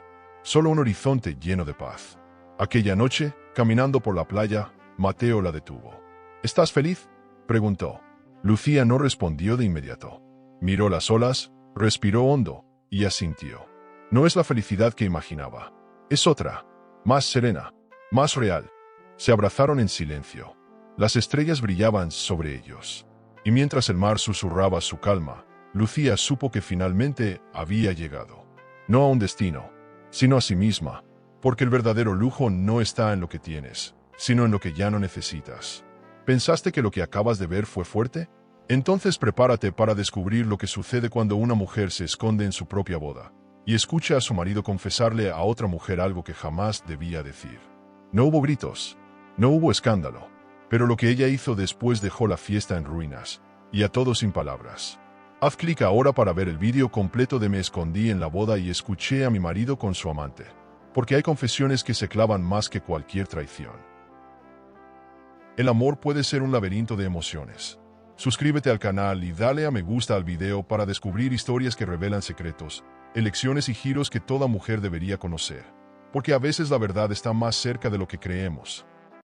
Solo un horizonte lleno de paz. Aquella noche, caminando por la playa, Mateo la detuvo. ¿Estás feliz?, preguntó. Lucía no respondió de inmediato. Miró las olas, respiró hondo y asintió. No es la felicidad que imaginaba. Es otra, más serena, más real. Se abrazaron en silencio. Las estrellas brillaban sobre ellos. Y mientras el mar susurraba su calma, Lucía supo que finalmente había llegado. No a un destino, sino a sí misma, porque el verdadero lujo no está en lo que tienes, sino en lo que ya no necesitas. ¿Pensaste que lo que acabas de ver fue fuerte? Entonces prepárate para descubrir lo que sucede cuando una mujer se esconde en su propia boda y escucha a su marido confesarle a otra mujer algo que jamás debía decir. No hubo gritos, no hubo escándalo, pero lo que ella hizo después dejó la fiesta en ruinas, y a todos sin palabras. Haz clic ahora para ver el vídeo completo de Me escondí en la boda y escuché a mi marido con su amante, porque hay confesiones que se clavan más que cualquier traición. El amor puede ser un laberinto de emociones. Suscríbete al canal y dale a me gusta al video para descubrir historias que revelan secretos, elecciones y giros que toda mujer debería conocer. Porque a veces la verdad está más cerca de lo que creemos.